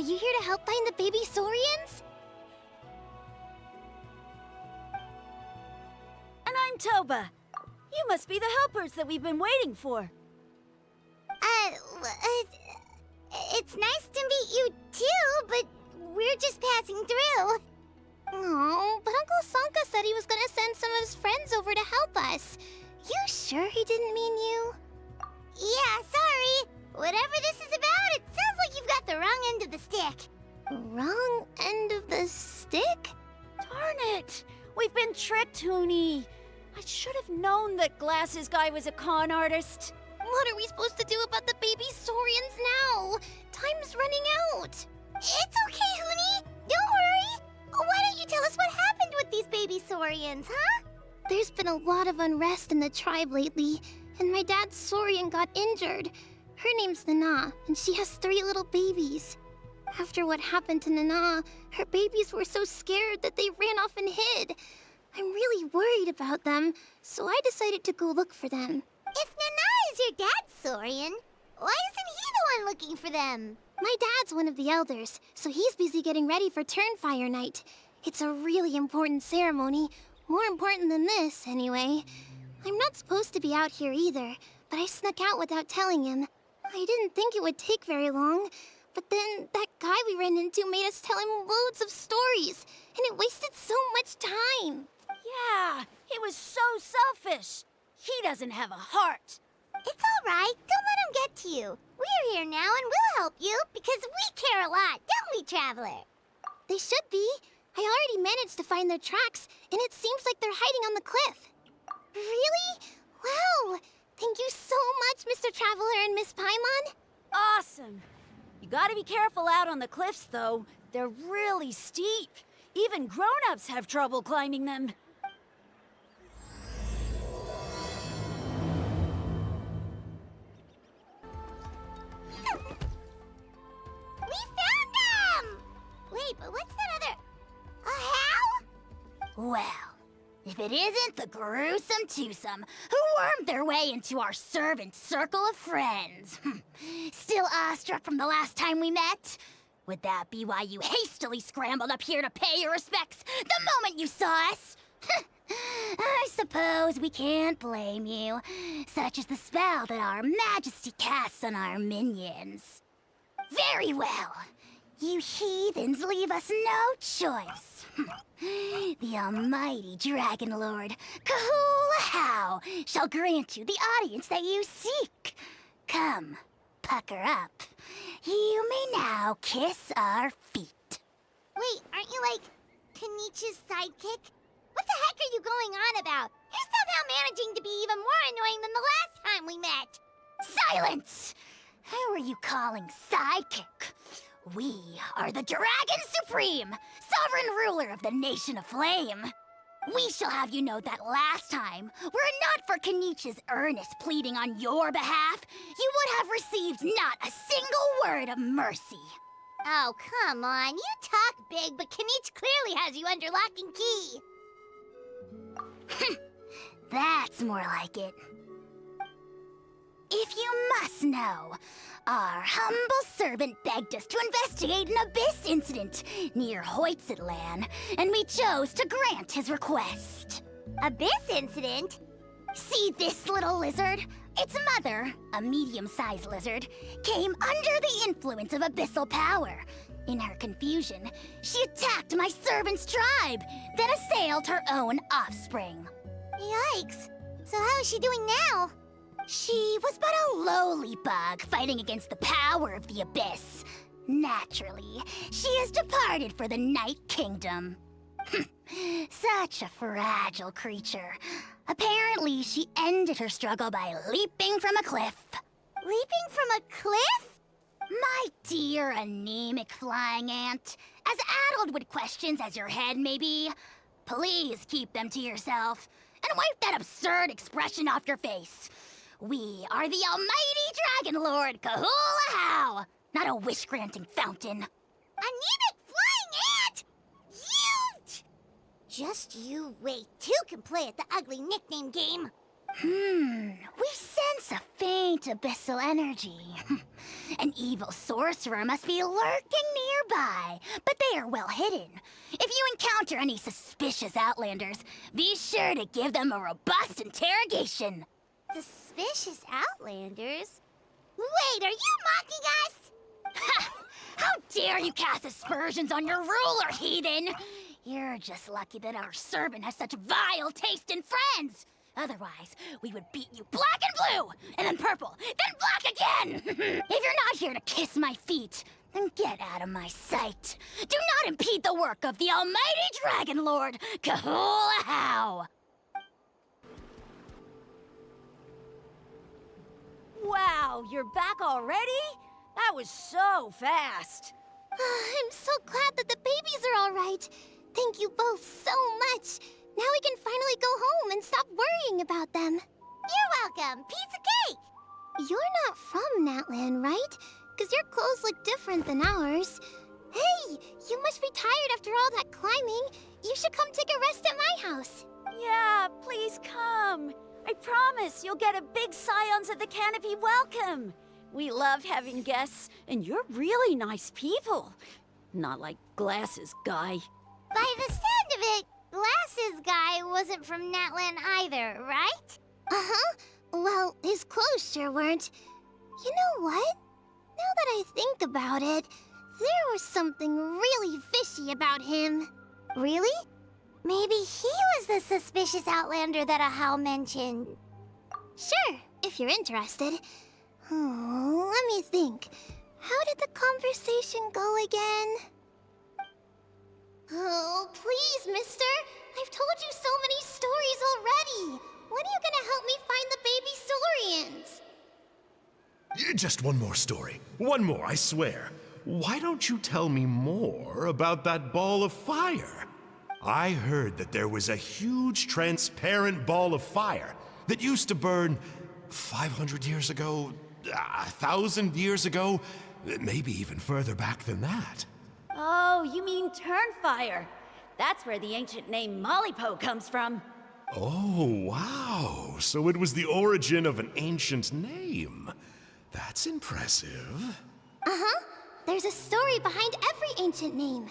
Are you here to help find the baby Saurians? And I'm Toba. You must be the helpers that we've been waiting for. It's nice to meet you too, but we're just passing through. Oh, but Uncle Sanka said he was gonna send some of his friends over to help us. You sure he didn't mean you? Yeah, sorry. Whatever this is about, it sounds like you've got the wrong end of the stick. Wrong end of the stick? Darn it! We've been tricked, Hoonie. I should have known that Glasses Guy was a con artist. What are we supposed to do about the baby Saurians now? Time's running out. It's okay, Hoonie. Don't worry. Why don't you tell us what happened with these baby Saurians, huh? There's been a lot of unrest in the tribe lately, and my dad's Saurian got injured. Her name's Nana, and she has 3 little babies. After what happened to Nana, her babies were so scared that they ran off and hid. I'm really worried about them, so I decided to go look for them. If Nana is your dad's Saurian, why isn't he the one looking for them? My dad's one of the elders, so he's busy getting ready for Turnfire night. It's a really important ceremony, more important than this, anyway. I'm not supposed to be out here either, but I snuck out without telling him. I didn't think it would take very long, but then that guy we ran into made us tell him loads of stories, and it wasted so much time. Yeah, he was so selfish. He doesn't have a heart. It's all right. Don't let him get to you. We're here now and we'll help you because we care a lot, don't we, Traveler? They should be. I already managed to find their tracks, and it seems like they're hiding on the cliff. Really? Wow! Thank you so much, Mr. Traveler and Miss Paimon. Awesome. You gotta be careful out on the cliffs, though. They're really steep. Even grown-ups have trouble climbing them. We found them! Wait, but what's that other... a how? Well, if it isn't the gruesome twosome who wormed their way into our servant circle of friends. Still awestruck from the last time we met? Would that be why you hastily scrambled up here to pay your respects the moment you saw us? I suppose we can't blame you. Such is the spell that our majesty casts on our minions. Very well. You heathens leave us no choice. The almighty Dragon Lord, Kahula shall grant you the audience that you seek. Come, pucker up. You may now kiss our feet. Wait, aren't you like Kenichi's sidekick? What the heck are you going on about? You're somehow managing to be even more annoying than the last time we met. Silence! Who are you calling sidekick? We are the Dragon Supreme, sovereign ruler of the Nation of Flame. We shall have you know that last time, were it not for Kenichi's earnest pleading on your behalf, you would have received not a single word of mercy. Oh, come on. You talk big, but Kenich clearly has you under lock and key. That's more like it. If you must know, our humble servant begged us to investigate an abyss incident near Hoytzitlan, and we chose to grant his request. Abyss incident? See this little lizard? Its mother, a medium-sized lizard, came under the influence of abyssal power. In her confusion, she attacked my servant's tribe, then assailed her own offspring. Yikes. So how is she doing now? She was but a lowly bug fighting against the power of the abyss. Naturally, she has departed for the Night Kingdom. Such a fragile creature. Apparently, she ended her struggle by leaping from a cliff. Leaping from a cliff? My dear anemic flying ant, as addled with questions as your head may be, please keep them to yourself and wipe that absurd expression off your face. We are the almighty Dragon Lord Kahula, not a wish-granting fountain. Anemic flying ant? Just you wait. Two can play at the ugly nickname game. We sense a faint abyssal energy. An evil sorcerer must be lurking nearby, but they are well hidden. If you encounter any suspicious Outlanders, be sure to give them a robust interrogation. Suspicious Outlanders? Wait, are you mocking us? Ha! How dare you cast aspersions on your ruler, heathen! You're just lucky that our servant has such vile taste in friends. Otherwise, we would beat you black and blue, and then purple, then black again! If you're not here to kiss my feet, then get out of my sight. Do not impede the work of the almighty Dragon Lord, Kahula-How! Wow, you're back already? That was so fast. I'm so glad that the babies are all right. Thank you both so much. Now we can finally go home and stop worrying about them. You're welcome. Piece of cake! You're not from Natlan, right? Because your clothes look different than ours. Hey, you must be tired after all that climbing. You should come take a rest at my house. Yeah, please come. I promise you'll get a big Scions of the Canopy welcome. We love having guests, and you're really nice people. Not like Glasses Guy. By the sound of it, Glasses Guy wasn't from Natlan either, right? Uh-huh. Well, his clothes sure weren't. You know what? Now that I think about it, there was something really fishy about him. Really? Maybe he was the suspicious Outlander that Ahau mentioned. Sure, if you're interested. Oh, let me think. How did the conversation go again? Oh, please, mister. I've told you so many stories already. When are you gonna help me find the baby Saurians? Just one more story. One more, I swear. Why don't you tell me more about that ball of fire? I heard that there was a huge transparent ball of fire that used to burn 500 years ago, 1,000 years ago, maybe even further back than that. Oh, you mean Turnfire. That's where the ancient name Mollypo comes from. Oh, wow. So it was the origin of an ancient name. That's impressive. Uh-huh. There's a story behind every ancient name.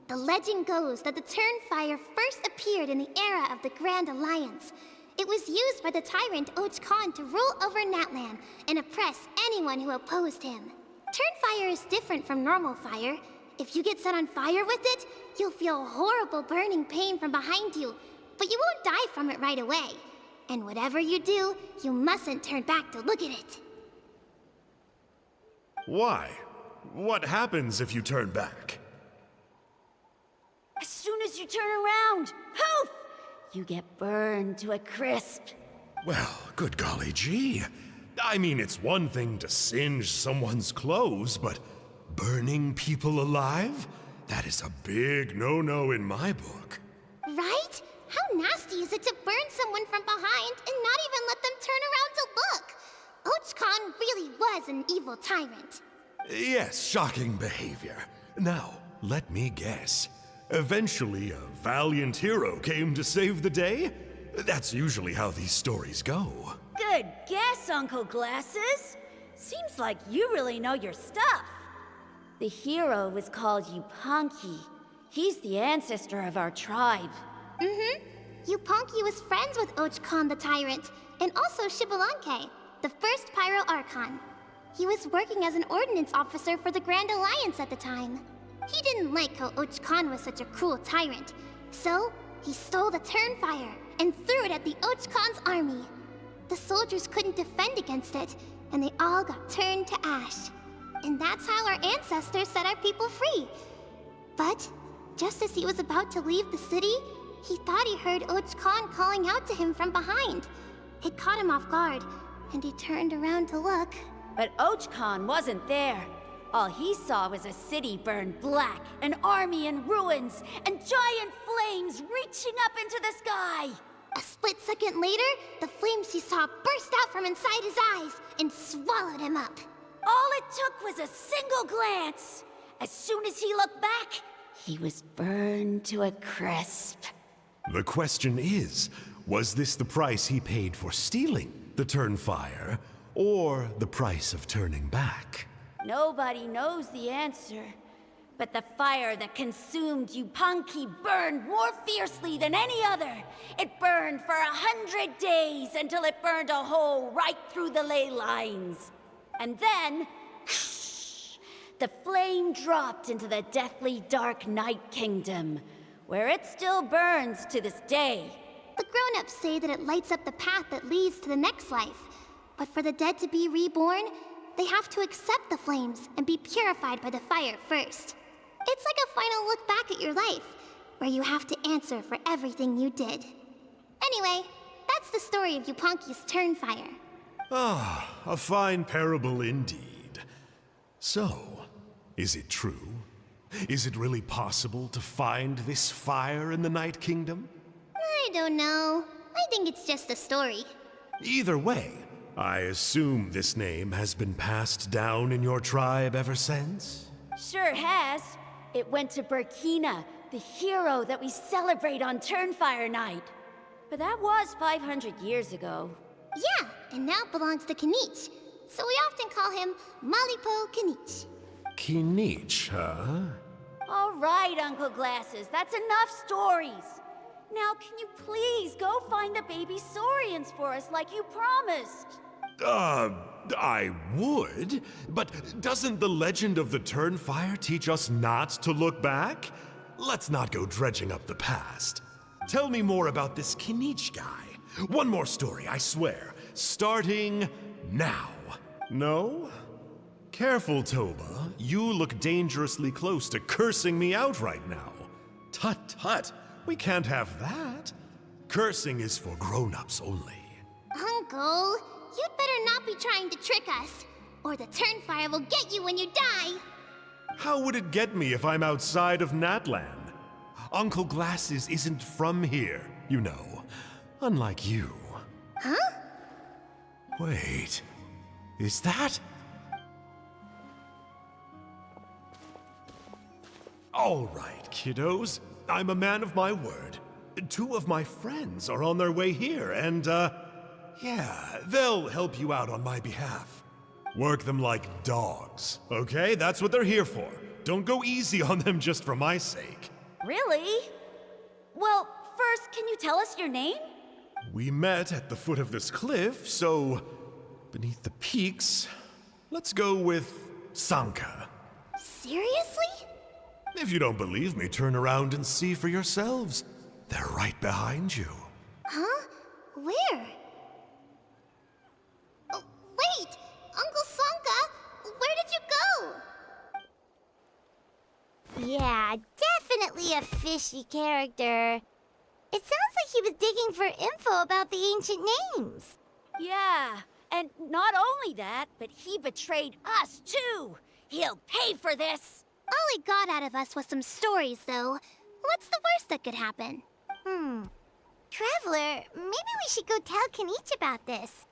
The legend goes that the Turnfire first appeared in the era of the Grand Alliance. It was used by the tyrant Khan to rule over Natlan and oppress anyone who opposed him. Turnfire is different from normal fire. If you get set on fire with it, you'll feel horrible burning pain from behind you, but you won't die from it right away. And whatever you do, you mustn't turn back to look at it. Why? What happens if you turn back? As soon as you turn around, poof! You get burned to a crisp. Well, good golly gee. I mean, it's one thing to singe someone's clothes, but burning people alive? That is a big no-no in my book. Right? How nasty is it to burn someone from behind and not even let them turn around to look? Khan really was an evil tyrant. Yes, shocking behavior. Now, let me guess. Eventually, a valiant hero came to save the day? That's usually how these stories go. Good guess, Uncle Glasses. Seems like you really know your stuff. The hero was called Yupanqui. He's the ancestor of our tribe. Mm-hmm. Yupanqui was friends with Khan the tyrant, and also Shibalanke, the first Pyro Archon. He was working as an ordnance officer for the Grand Alliance at the time. He didn't like how Khan was such a cruel tyrant, so he stole the Turnfire and threw it at the Khan's army. The soldiers couldn't defend against it, and they all got turned to ash. And that's how our ancestors set our people free. But just as he was about to leave the city, he thought he heard Khan calling out to him from behind. It caught him off guard, and he turned around to look. But Khan wasn't there. All he saw was a city burned black, an army in ruins, and giant flames reaching up into the sky. A split second later, the flames he saw burst out from inside his eyes and swallowed him up. All it took was a single glance. As soon as he looked back, he was burned to a crisp. The question is, was this the price he paid for stealing the Turnfire, or the price of turning back? Nobody knows the answer. But the fire that consumed Yupanqui burned more fiercely than any other. It burned for 100 days until it burned a hole right through the ley lines. And then, the flame dropped into the deathly dark Night Kingdom, where it still burns to this day. The grown-ups say that it lights up the path that leads to the next life. But for the dead to be reborn, they have to accept the flames and be purified by the fire first. It's like a final look back at your life, where you have to answer for everything you did. Anyway, that's the story of Yupanqui's Turnfire. Ah, a fine parable indeed. So, is it true? Is it really possible to find this fire in the Night Kingdom? I don't know. I think it's just a story. Either way, I assume this name has been passed down in your tribe ever since? Sure has. It went to Burkina, the hero that we celebrate on Turnfire Night. But that was 500 years ago. Yeah, and now it belongs to Kanich. So we often call him Malipo Kanich. Kinich, huh? All right, Uncle Glasses, that's enough stories. Now, can you please go find the baby Saurians for us like you promised? I would, but doesn't the legend of the Turnfire teach us not to look back? Let's not go dredging up the past. Tell me more about this Kinich guy. One more story, I swear. Starting now. No? Careful, Toba. You look dangerously close to cursing me out right now. Tut tut. We can't have that. Cursing is for grown-ups only. Uncle, you'd better not be trying to trick us, or the Turnfire will get you when you die. How would it get me if I'm outside of Natland? Uncle Glasses isn't from here, you know. Unlike you. Huh? Wait, is that? All right, kiddos. I'm a man of my word. 2 of my friends are on their way here, and, yeah, they'll help you out on my behalf. Work them like dogs, okay? That's what they're here for. Don't go easy on them just for my sake. Really? Well, first, can you tell us your name? We met at the foot of this cliff, so beneath the peaks, let's go with Sanka. Seriously? If you don't believe me, turn around and see for yourselves. They're right behind you. Huh? Where? Oh, wait! Uncle Sanka, where did you go? Yeah, definitely a fishy character. It sounds like he was digging for info about the ancient names. Yeah, and not only that, but he betrayed us too. He'll pay for this. All he got out of us was some stories, though. What's the worst that could happen? Traveler, maybe we should go tell Kanich about this.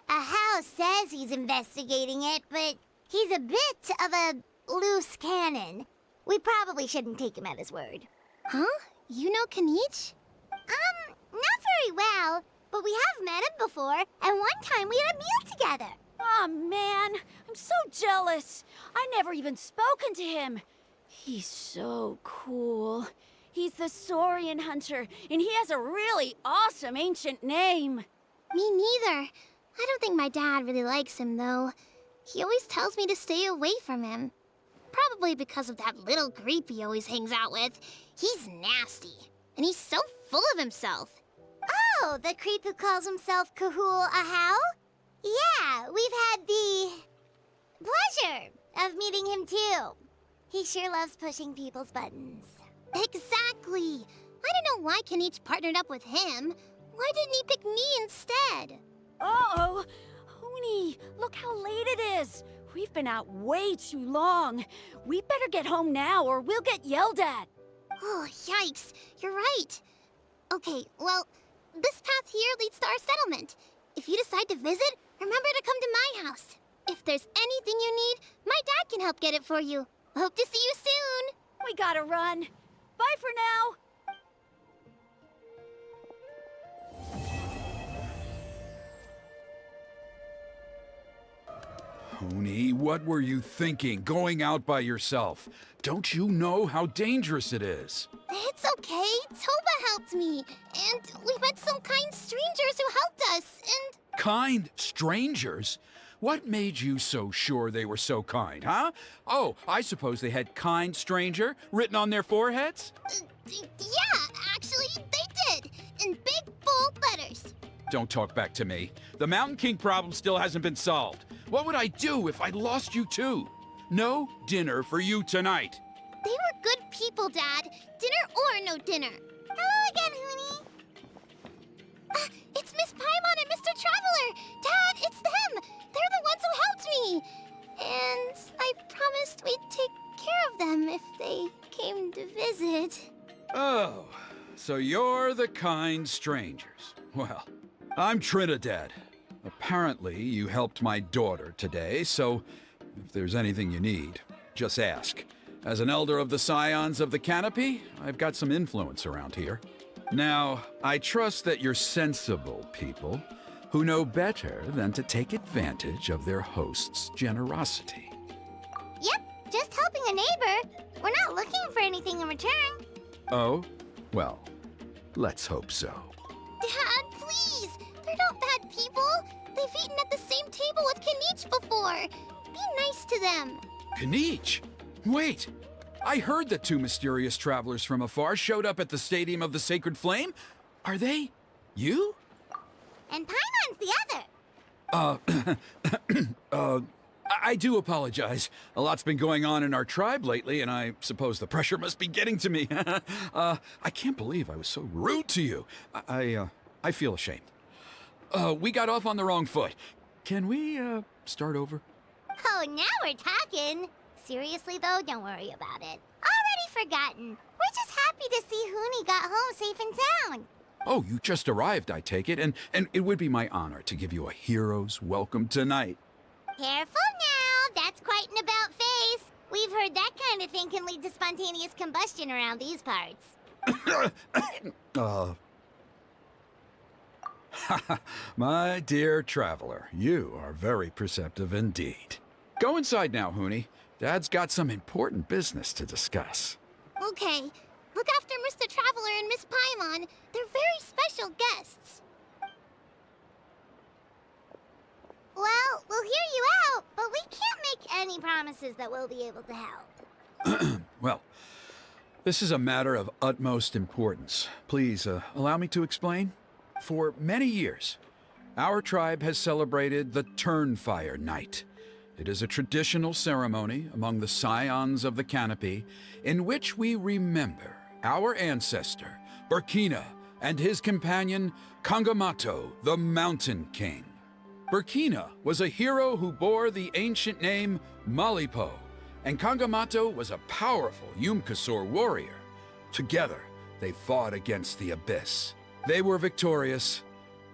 Ahau says he's investigating it, but he's a bit of a loose cannon. We probably shouldn't take him at his word. Huh? You know Kanich? Not very well, but we have met him before, and one time we had a meal together. Aw, man, I'm so jealous. I never even spoken to him. He's so cool. He's the Saurian hunter, and he has a really awesome ancient name. Me neither. I don't think my dad really likes him, though. He always tells me to stay away from him. Probably because of that little creep he always hangs out with. He's nasty, and he's so full of himself. Oh, the creep who calls himself Kahul Ahau? Yeah, we've had the pleasure of meeting him too. He sure loves pushing people's buttons. Exactly. I don't know why Kanich partnered up with him. Why didn't he pick me instead? Uh-oh. Huni, look how late it is. We've been out way too long. We better get home now or we'll get yelled at. Oh, yikes. You're right. Okay, well, this path here leads to our settlement. If you decide to visit, remember to come to my house. If there's anything you need, my dad can help get it for you. Hope to see you soon. We gotta run. Bye for now. Huni, what were you thinking, going out by yourself? Don't you know how dangerous it is? It's okay. Toba helped me. And we met some kind strangers who helped us. And Kind strangers? What made you so sure they were so kind, huh? Oh, I suppose they had kind stranger written on their foreheads? yeah, actually, they did. In big, bold letters. Don't talk back to me. The Mountain King problem still hasn't been solved. What would I do if I lost you too? No dinner for you tonight. They were good people, Dad. Dinner or no dinner. Hello again, Huni. It's Miss Paimon and Mr. Traveler. Dad, it's them. They're the ones who helped me. And I promised we'd take care of them if they came to visit. Oh, so you're the kind strangers. Well, I'm Trinidad. Apparently, you helped my daughter today, so if there's anything you need, just ask. As an elder of the Scions of the Canopy, I've got some influence around here. Now, I trust that you're sensible people who know better than to take advantage of their host's generosity. Yep, just helping a neighbor. We're not looking for anything in return. Oh? Well, let's hope so. Dad, please. They're not bad people. They've eaten at the same table with Kanich before. Be nice to them. Kanich? Wait! I heard that two mysterious travelers from afar showed up at the Stadium of the Sacred Flame. Are they you? And Paimon's the other. I do apologize. A lot's been going on in our tribe lately, and I suppose the pressure must be getting to me. I can't believe I was so rude to you. I feel ashamed. We got off on the wrong foot. Can we, start over? Oh, now we're talking. Seriously, though, don't worry about it. Already forgotten. We're just happy to see Huni got home safe and sound. Oh, you just arrived, I take it, and it would be my honor to give you a hero's welcome tonight. Careful now. That's quite an about face. We've heard that kind of thing can lead to spontaneous combustion around these parts. My dear traveler, you are very perceptive indeed. Go inside now, Huni. Dad's got some important business to discuss. Okay. Look after Mr. Traveler and Miss Paimon. They're very special guests. Well, we'll hear you out, but we can't make any promises that we'll be able to help. Well, this is a matter of utmost importance. Please, allow me to explain. For many years, our tribe has celebrated the Turnfire Night. It is a traditional ceremony among the Scions of the Canopy in which we remember our ancestor, Burkina, and his companion, Kangamato, the Mountain King. Burkina was a hero who bore the ancient name Malipo, and Kangamato was a powerful Yupanqui warrior. Together, they fought against the Abyss. They were victorious,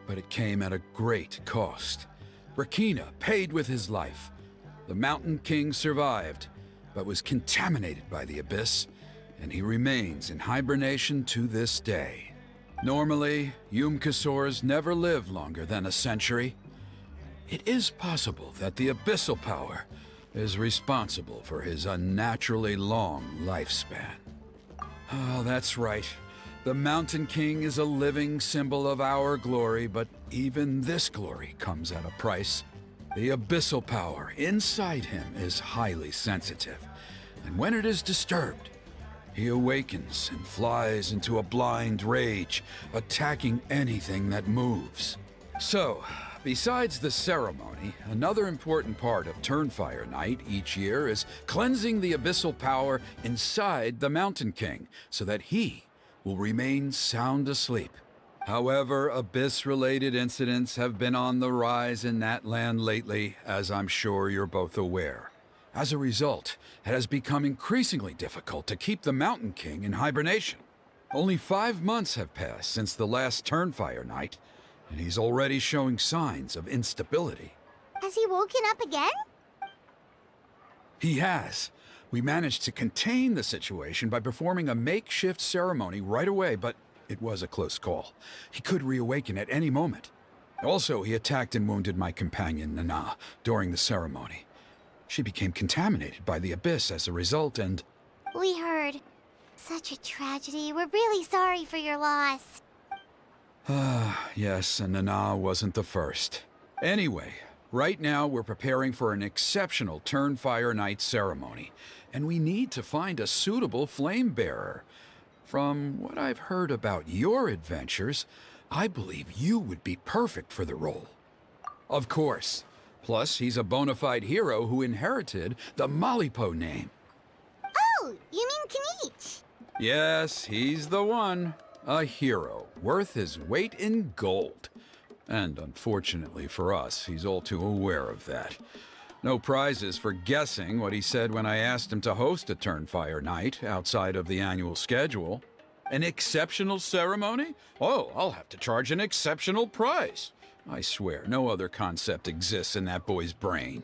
but it came at a great cost. Burkina paid with his life. The Mountain King survived, but was contaminated by the Abyss, and he remains in hibernation to this day. Normally, Yupanqui never live longer than a century. It is possible that the abyssal power is responsible for his unnaturally long lifespan. Oh, that's right. The Mountain King is a living symbol of our glory, but even this glory comes at a price. The abyssal power inside him is highly sensitive, and when it is disturbed, he awakens and flies into a blind rage, attacking anything that moves. So, besides the ceremony, another important part of Turnfire Night each year is cleansing the abyssal power inside the Mountain King so that he will remain sound asleep. However, Abyss-related incidents have been on the rise in that land lately, as I'm sure you're both aware. As a result, it has become increasingly difficult to keep the Mountain King in hibernation. Only 5 months have passed since the last Turnfire Night, and he's already showing signs of instability. Has he woken up again? He has. We managed to contain the situation by performing a makeshift ceremony right away, but it was a close call. He could reawaken at any moment. Also, he attacked and wounded my companion, Nana, during the ceremony. She became contaminated by the Abyss as a result, and... We heard. Such a tragedy. We're really sorry for your loss. Yes, and Nana wasn't the first. Anyway, right now we're preparing for an exceptional Turnfire Night ceremony, and we need to find a suitable flame bearer. From what I've heard about your adventures, I believe you would be perfect for the role. Of course. Plus, he's a bona fide hero who inherited the Malipo name. Oh, you mean Kanich? Yes, he's the one. A hero, worth his weight in gold. And unfortunately for us, he's all too aware of that. No prizes for guessing what he said when I asked him to host a Turnfire night outside of the annual schedule. An exceptional ceremony? Oh, I'll have to charge an exceptional price. I swear, no other concept exists in that boy's brain.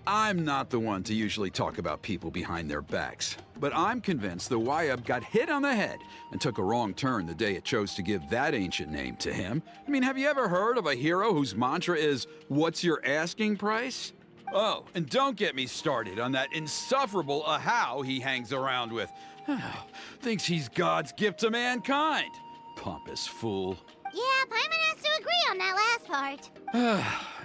I'm not the one to usually talk about people behind their backs, but I'm convinced the Wyab got hit on the head and took a wrong turn the day it chose to give that ancient name to him. I mean, have you ever heard of a hero whose mantra is, "What's your asking price?" Oh, and don't get me started on that insufferable Ahau he hangs around with. Thinks he's God's gift to mankind. Pompous fool. Yeah, Paimon has to agree on that last part.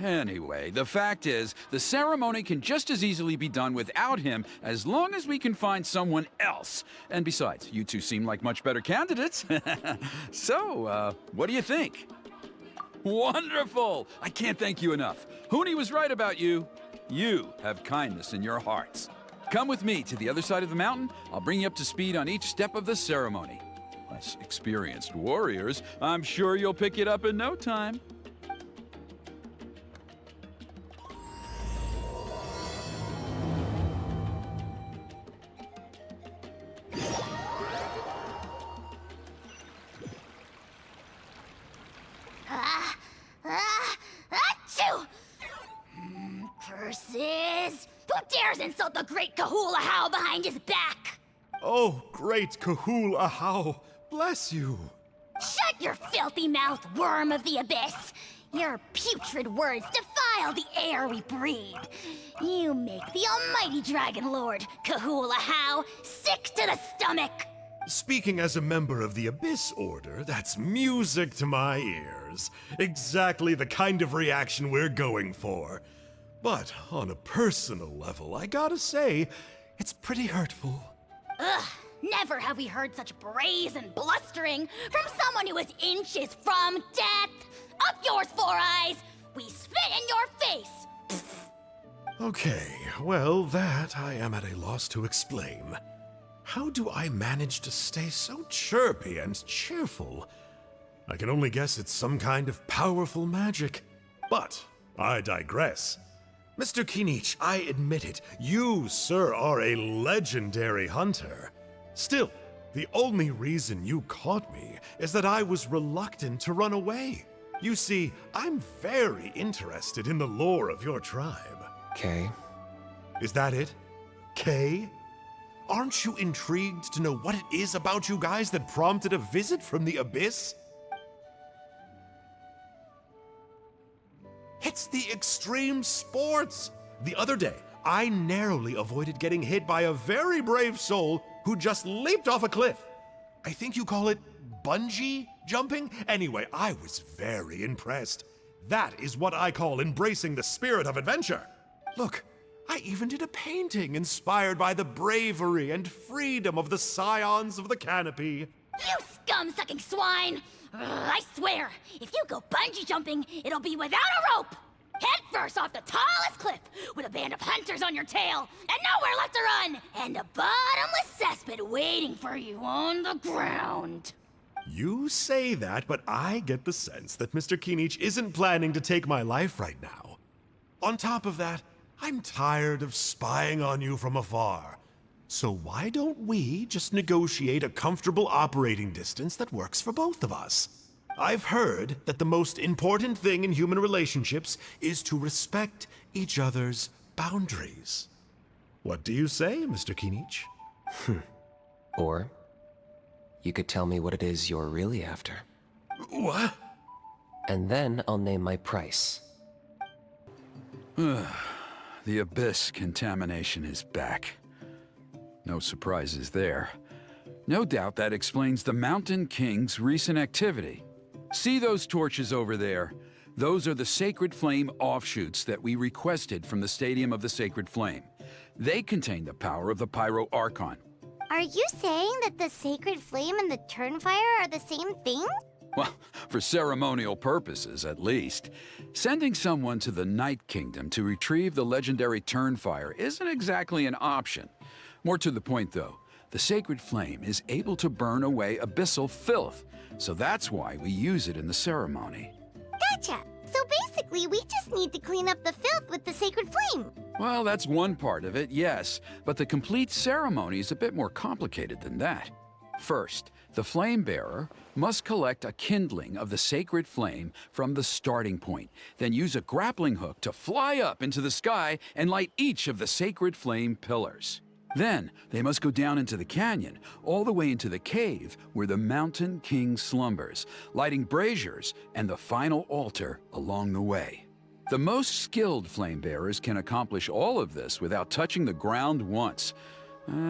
Anyway, the fact is, the ceremony can just as easily be done without him as long as we can find someone else. And besides, you two seem like much better candidates. So, what do you think? Wonderful! I can't thank you enough. Huni was right about you. You have kindness in your hearts. Come with me to the other side of the mountain. I'll bring you up to speed on each step of the ceremony. As experienced warriors, I'm sure you'll pick it up in no time. Achoo! Curses! Who dares insult the great Kahul Ahau behind his back? Oh, great Kahul Ahau, bless you. Shut your filthy mouth, worm of the abyss! Your putrid words defile the air we breathe. You make the almighty Dragon Lord, Kahul Ahau, sick to the stomach! Speaking as a member of the Abyss Order, that's music to my ears. Exactly the kind of reaction we're going for. But on a personal level, I gotta say, it's pretty hurtful. Ugh, never have we heard such brazen blustering from someone who is inches from death! Up yours, Four Eyes! We spit in your face! Okay, well, that I am at a loss to explain. How do I manage to stay so chirpy and cheerful? I can only guess it's some kind of powerful magic. But I digress. Mr. Kinich, I admit it, you, sir, are a legendary hunter. Still, the only reason you caught me is that I was reluctant to run away. You see, I'm very interested in the lore of your tribe. Okay. Is that it? Kay? Aren't you intrigued to know what it is about you guys that prompted a visit from the Abyss? It's the extreme sports! The other day, I narrowly avoided getting hit by a very brave soul who just leaped off a cliff. I think you call it bungee jumping? Anyway, I was very impressed. That is what I call embracing the spirit of adventure. Look, I even did a painting inspired by the bravery and freedom of the Scions of the Canopy. You scum-sucking swine! Ugh, I swear, if you go bungee jumping, it'll be without a rope! Head first off the tallest cliff, with a band of hunters on your tail, and nowhere left to run, and a bottomless cesspit waiting for you on the ground. You say that, but I get the sense that Mr. Kinich isn't planning to take my life right now. On top of that, I'm tired of spying on you from afar. So why don't we just negotiate a comfortable operating distance that works for both of us? I've heard that the most important thing in human relationships is to respect each other's boundaries. What do you say, Mr. Kinich? Or you could tell me what it is you're really after. What? And then I'll name my price. The abyss contamination is back. No surprises there. No doubt that explains the Mountain King's recent activity. See those torches over there? Those are the Sacred Flame offshoots that we requested from the Stadium of the Sacred Flame. They contain the power of the Pyro Archon. Are you saying that the Sacred Flame and the Turnfire are the same thing? Well, for ceremonial purposes, at least. Sending someone to the Night Kingdom to retrieve the legendary Turnfire isn't exactly an option. More to the point, though, the Sacred Flame is able to burn away abyssal filth, so that's why we use it in the ceremony. Gotcha. So basically, we just need to clean up the filth with the Sacred Flame. Well, that's one part of it, yes, but the complete ceremony is a bit more complicated than that. First, the flame bearer must collect a kindling of the sacred flame from the starting point, then use a grappling hook to fly up into the sky and light each of the sacred flame pillars. Then, they must go down into the canyon, all the way into the cave where the Mountain King slumbers, lighting braziers and the final altar along the way. The most skilled flame bearers can accomplish all of this without touching the ground once.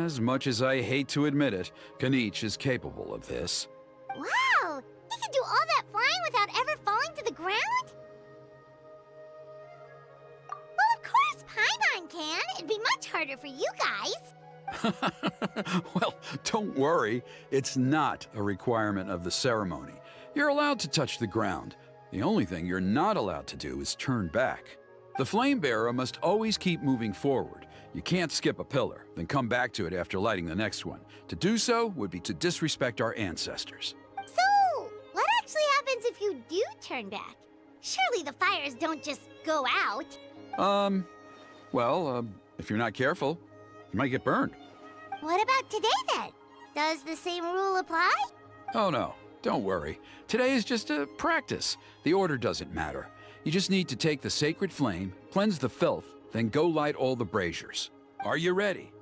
As much as I hate to admit it, Canopy is capable of this. Wow! He can do all that flying without ever falling to the ground? Well, of course Paimon can. It'd be much harder for you guys. Well, don't worry. It's not a requirement of the ceremony. You're allowed to touch the ground. The only thing you're not allowed to do is turn back. The flame bearer must always keep moving forward. You can't skip a pillar, then come back to it after lighting the next one. To do so would be to disrespect our ancestors. So, what actually happens if you do turn back? Surely the fires don't just go out. If you're not careful, you might get burned. What about today then? Does the same rule apply? Oh no, don't worry. Today is just a practice. The order doesn't matter. You just need to take the sacred flame, cleanse the filth, then go light all the braziers. Are you ready?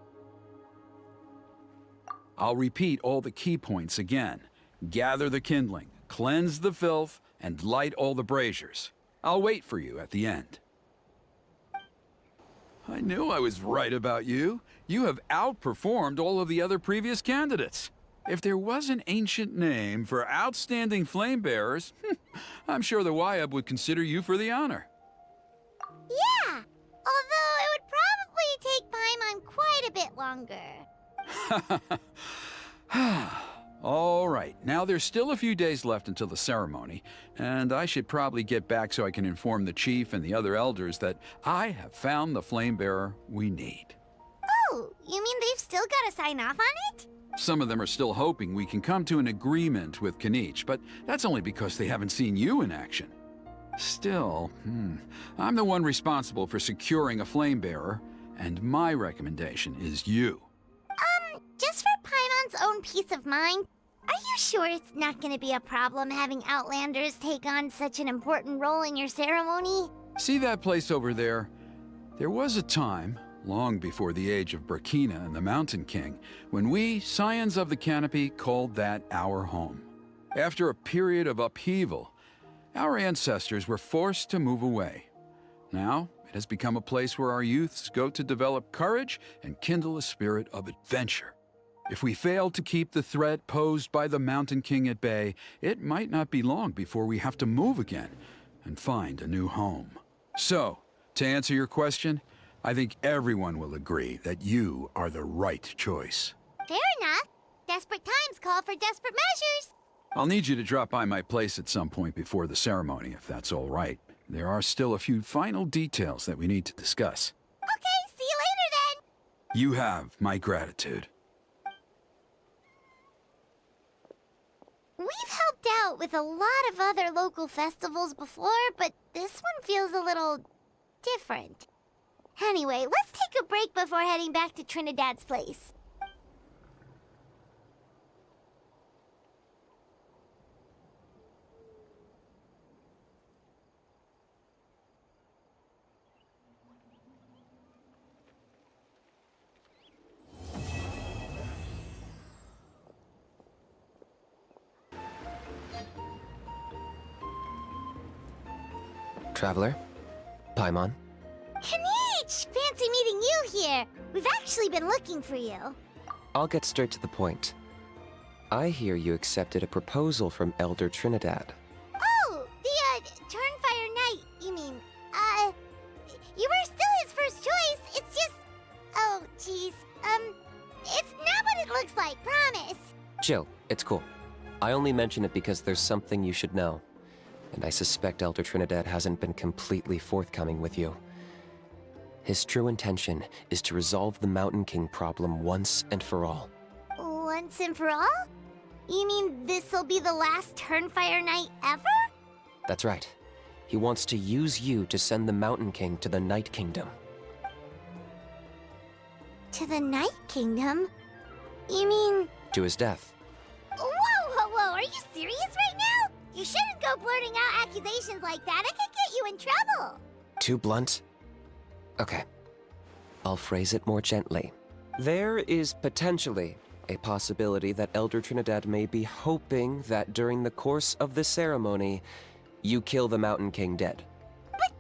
I'll repeat all the key points again. Gather the kindling, cleanse the filth, and light all the braziers. I'll wait for you at the end. I knew I was right about you. You have outperformed all of the other previous candidates. If there was an ancient name for outstanding flame bearers, I'm sure the Wyab would consider you for the honor. Yeah, although it would probably take Paimon quite a bit longer. All right, now there's still a few days left until the ceremony, and I should probably get back so I can inform the chief and the other elders that I have found the flame bearer we need. Oh, you mean they've still got to sign off on it? Some of them are still hoping we can come to an agreement with Canopy, but that's only because they haven't seen you in action. Still, I'm the one responsible for securing a flame bearer, and my recommendation is you. Just for Paimon's own peace of mind, are you sure it's not going to be a problem having Outlanders take on such an important role in your ceremony? See that place over there? There was a time, long before the age of Burkina and the Mountain King, when we, Scions of the Canopy, called that our home. After a period of upheaval, our ancestors were forced to move away. Now, it has become a place where our youths go to develop courage and kindle a spirit of adventure. If we fail to keep the threat posed by the Mountain King at bay, it might not be long before we have to move again and find a new home. So, to answer your question, I think everyone will agree that you are the right choice. Fair enough. Desperate times call for desperate measures. I'll need you to drop by my place at some point before the ceremony, if that's all right. There are still a few final details that we need to discuss. Okay, see you later then. You have my gratitude. We've helped out with a lot of other local festivals before, but this one feels a little different. Anyway, let's take a break before heading back to Trinidad's place. Traveler? Paimon? Kanich! Fancy meeting you here. We've actually been looking for you. I'll get straight to the point. I hear you accepted a proposal from Elder Trinidad. Oh, the, Turnfire Knight, you mean. You were still his first choice. It's just... Oh, jeez. It's not what it looks like, promise. Chill, it's cool. I only mention it because there's something you should know. And I suspect Elder Trinidad hasn't been completely forthcoming with you. His true intention is to resolve the Mountain King problem once and for all. Once and for all? You mean this'll be the last Turnfire Knight ever? That's right. He wants to use you to send the Mountain King to the Night Kingdom. To the Night Kingdom? You mean... To his death. Whoa, are you serious right now? You shouldn't go blurting out accusations like that. It could get you in trouble. Too blunt? Okay. I'll phrase it more gently. There is potentially a possibility that Elder Trinidad may be hoping that during the course of the ceremony, you kill the Mountain King dead. But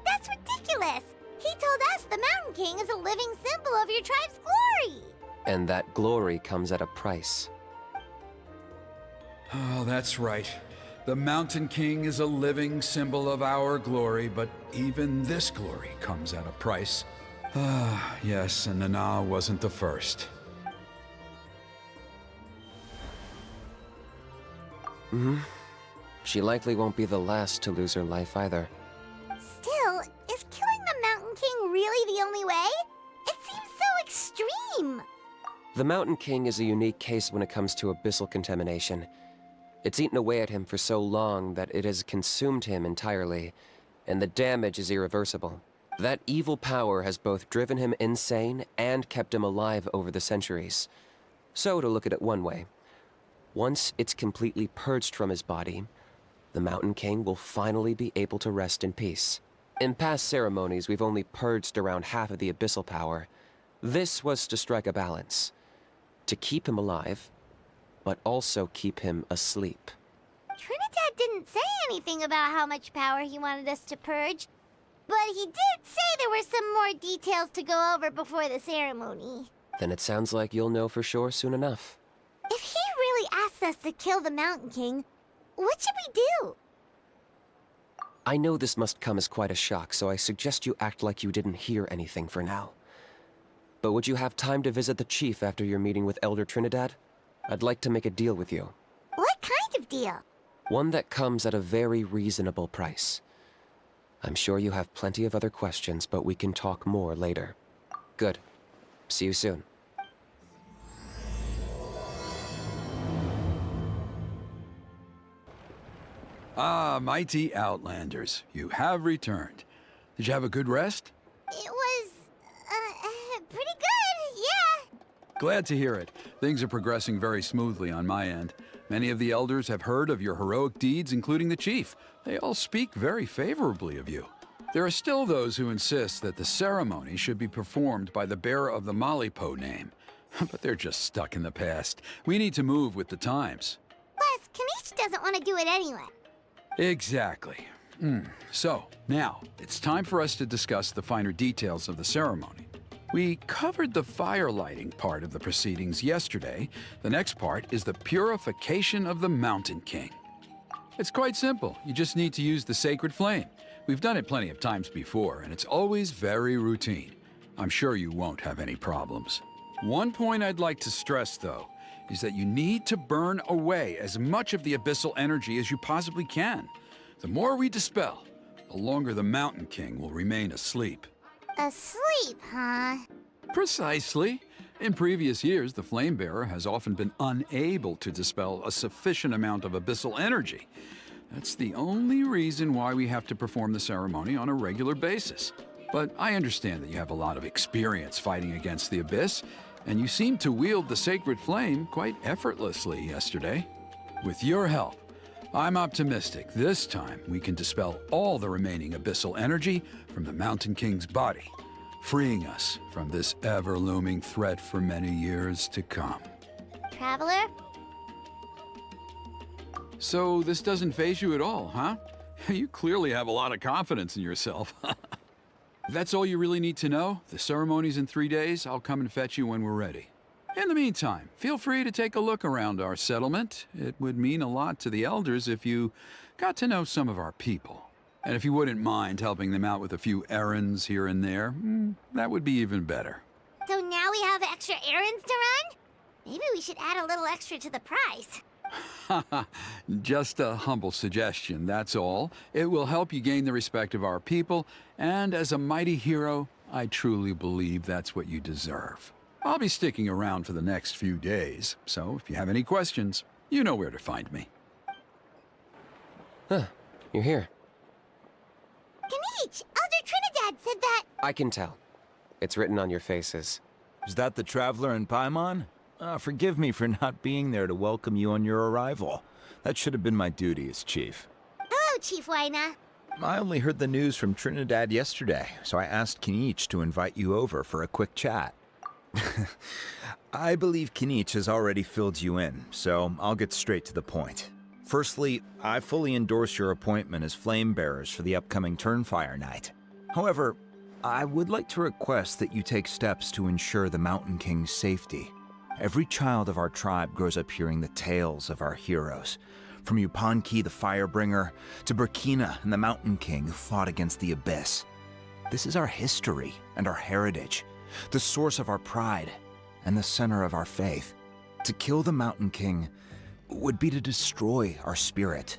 that's ridiculous. He told us the Mountain King is a living symbol of your tribe's glory. And that glory comes at a price. Oh, that's right. The Mountain King is a living symbol of our glory, but even this glory comes at a price. Ah, yes, and Nana wasn't the first. She likely won't be the last to lose her life either. Still, is killing the Mountain King really the only way? It seems so extreme. The Mountain King is a unique case when it comes to abyssal contamination. It's eaten away at him for so long that it has consumed him entirely, and the damage is irreversible. That evil power has both driven him insane and kept him alive over the centuries. So, to look at it one way, once it's completely purged from his body, the Mountain King will finally be able to rest in peace. In past ceremonies, we've only purged around half of the abyssal power. This was to strike a balance. To keep him alive, but also keep him asleep. Trinidad didn't say anything about how much power he wanted us to purge, but he did say there were some more details to go over before the ceremony. Then it sounds like you'll know for sure soon enough. If he really asks us to kill the Mountain King, what should we do? I know this must come as quite a shock, so I suggest you act like you didn't hear anything for now. But would you have time to visit the chief after your meeting with Elder Trinidad? I'd like to make a deal with you. What kind of deal? One that comes at a very reasonable price. I'm sure you have plenty of other questions, but we can talk more later. Good. See you soon. Ah, mighty Outlanders, you have returned. Did you have a good rest? It was, pretty good, yeah. Glad to hear it. Things are progressing very smoothly on my end. Many of the elders have heard of your heroic deeds, including the chief. They all speak very favorably of you. There are still those who insist that the ceremony should be performed by the bearer of the Malipo name. But they're just stuck in the past. We need to move with the times. Plus, Kanich doesn't want to do it anyway. Exactly. So, now, it's time for us to discuss the finer details of the ceremony. We covered the fire lighting part of the proceedings yesterday. The next part is the purification of the Mountain King. It's quite simple. You just need to use the sacred flame. We've done it plenty of times before, and it's always very routine. I'm sure you won't have any problems. One point I'd like to stress, though, is that you need to burn away as much of the abyssal energy as you possibly can. The more we dispel, the longer the Mountain King will remain asleep. Asleep, huh? Precisely. In previous years, the Flame Bearer has often been unable to dispel a sufficient amount of abyssal energy. That's the only reason why we have to perform the ceremony on a regular basis. But I understand that you have a lot of experience fighting against the Abyss, and you seemed to wield the sacred flame quite effortlessly yesterday. With your help, I'm optimistic this time we can dispel all the remaining abyssal energy from the Mountain King's body, freeing us from this ever-looming threat for many years to come. Traveler? So this doesn't faze you at all, huh? You clearly have a lot of confidence in yourself. If that's all you really need to know, the ceremony's in 3 days. I'll come and fetch you when we're ready. In the meantime, feel free to take a look around our settlement. It would mean a lot to the elders if you got to know some of our people. And if you wouldn't mind helping them out with a few errands here and there, that would be even better. So now we have extra errands to run? Maybe we should add a little extra to the price. Just a humble suggestion, that's all. It will help you gain the respect of our people, and as a mighty hero, I truly believe that's what you deserve. I'll be sticking around for the next few days, so if you have any questions, you know where to find me. Huh, you're here. Canich, Elder Trinidad said that... I can tell. It's written on your faces. Is that the Traveler in Paimon? Forgive me for not being there to welcome you on your arrival. That should have been my duty as chief. Hello, Chief Waina. I only heard the news from Trinidad yesterday, so I asked Canich to invite you over for a quick chat. I believe Canich has already filled you in, so I'll get straight to the point. Firstly, I fully endorse your appointment as flame bearers for the upcoming Turnfire night. However, I would like to request that you take steps to ensure the Mountain King's safety. Every child of our tribe grows up hearing the tales of our heroes, from Yupanqui the Firebringer to Burkina and the Mountain King who fought against the Abyss. This is our history and our heritage, the source of our pride and the center of our faith. To kill the Mountain King would be to destroy our spirit.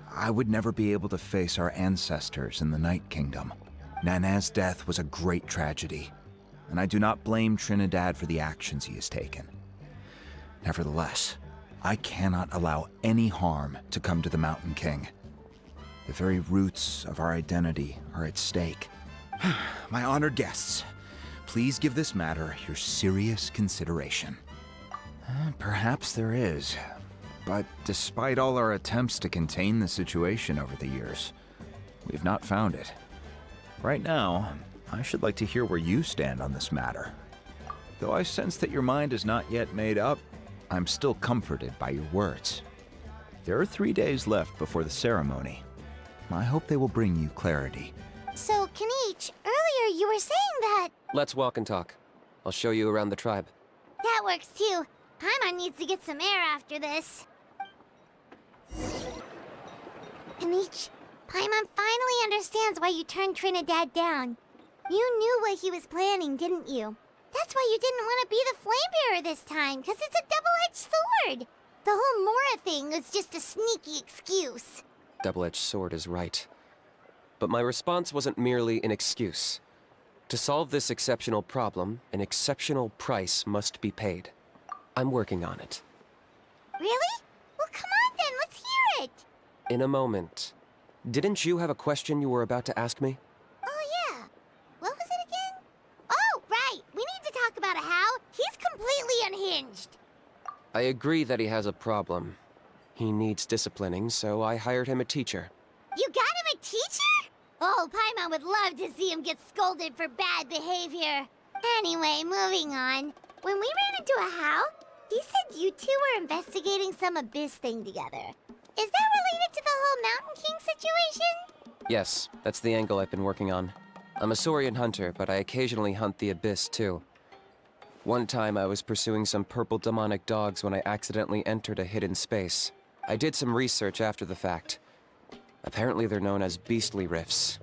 I would never be able to face our ancestors in the Night Kingdom. Nana's death was a great tragedy, and I do not blame Trinidad for the actions he has taken. Nevertheless, I cannot allow any harm to come to the Mountain King. The very roots of our identity are at stake. My honored guests, please give this matter your serious consideration. Perhaps there is, but despite all our attempts to contain the situation over the years, we've not found it. Right now, I should like to hear where you stand on this matter. Though I sense that your mind is not yet made up, I'm still comforted by your words. There are 3 days left before the ceremony. I hope they will bring you clarity. So, Canich, earlier you were saying that... Let's walk and talk. I'll show you around the tribe. That works too. Paimon needs to get some air after this. Canich, Paimon finally understands why you turned Trinidad down. You knew what he was planning, didn't you? That's why you didn't want to be the flame bearer this time, because it's a double-edged sword. The whole Mora thing was just a sneaky excuse. Double-edged sword is right. But my response wasn't merely an excuse. To solve this exceptional problem, an exceptional price must be paid. I'm working on it. Really? Well, come on then, let's hear it. In a moment. Didn't you have a question you were about to ask me? Oh, yeah. What was it again? Oh, right. We need to talk about How. He's completely unhinged. I agree that he has a problem. He needs disciplining, so I hired him a teacher. You got him a teacher? Oh, Paimon would love to see him get scolded for bad behavior. Anyway, moving on. When we ran into a How, he said you two were investigating some Abyss thing together. Is that related to the whole Mountain King situation? Yes, that's the angle I've been working on. I'm a Saurian hunter, but I occasionally hunt the Abyss too. One time I was pursuing some purple demonic dogs when I accidentally entered a hidden space. I did some research after the fact. Apparently they're known as beastly rifts,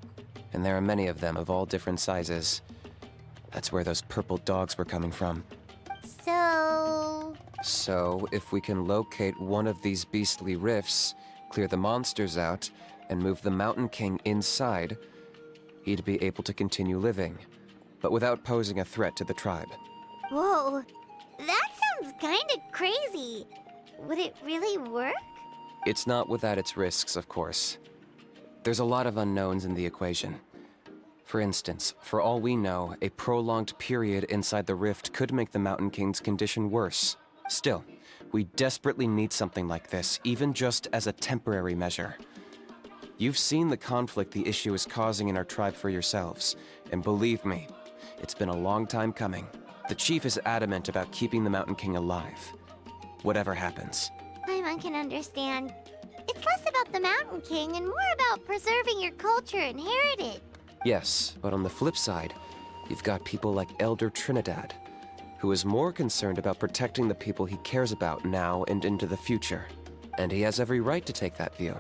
and there are many of them of all different sizes. That's where those purple dogs were coming from. So, if we can locate one of these beastly rifts, clear the monsters out, and move the Mountain King inside, he'd be able to continue living, but without posing a threat to the tribe. Whoa, that sounds kinda crazy. Would it really work? It's not without its risks, of course. There's a lot of unknowns in the equation. For instance, for all we know, a prolonged period inside the rift could make the Mountain King's condition worse. Still, we desperately need something like this, even just as a temporary measure. You've seen the conflict the issue is causing in our tribe for yourselves, and believe me, it's been a long time coming. The chief is adamant about keeping the Mountain King alive, whatever happens. Paimon can understand. It's less about the Mountain King and more about preserving your culture and heritage. Yes, but on the flip side, you've got people like Elder Trinidad, who is more concerned about protecting the people he cares about now and into the future. And he has every right to take that view.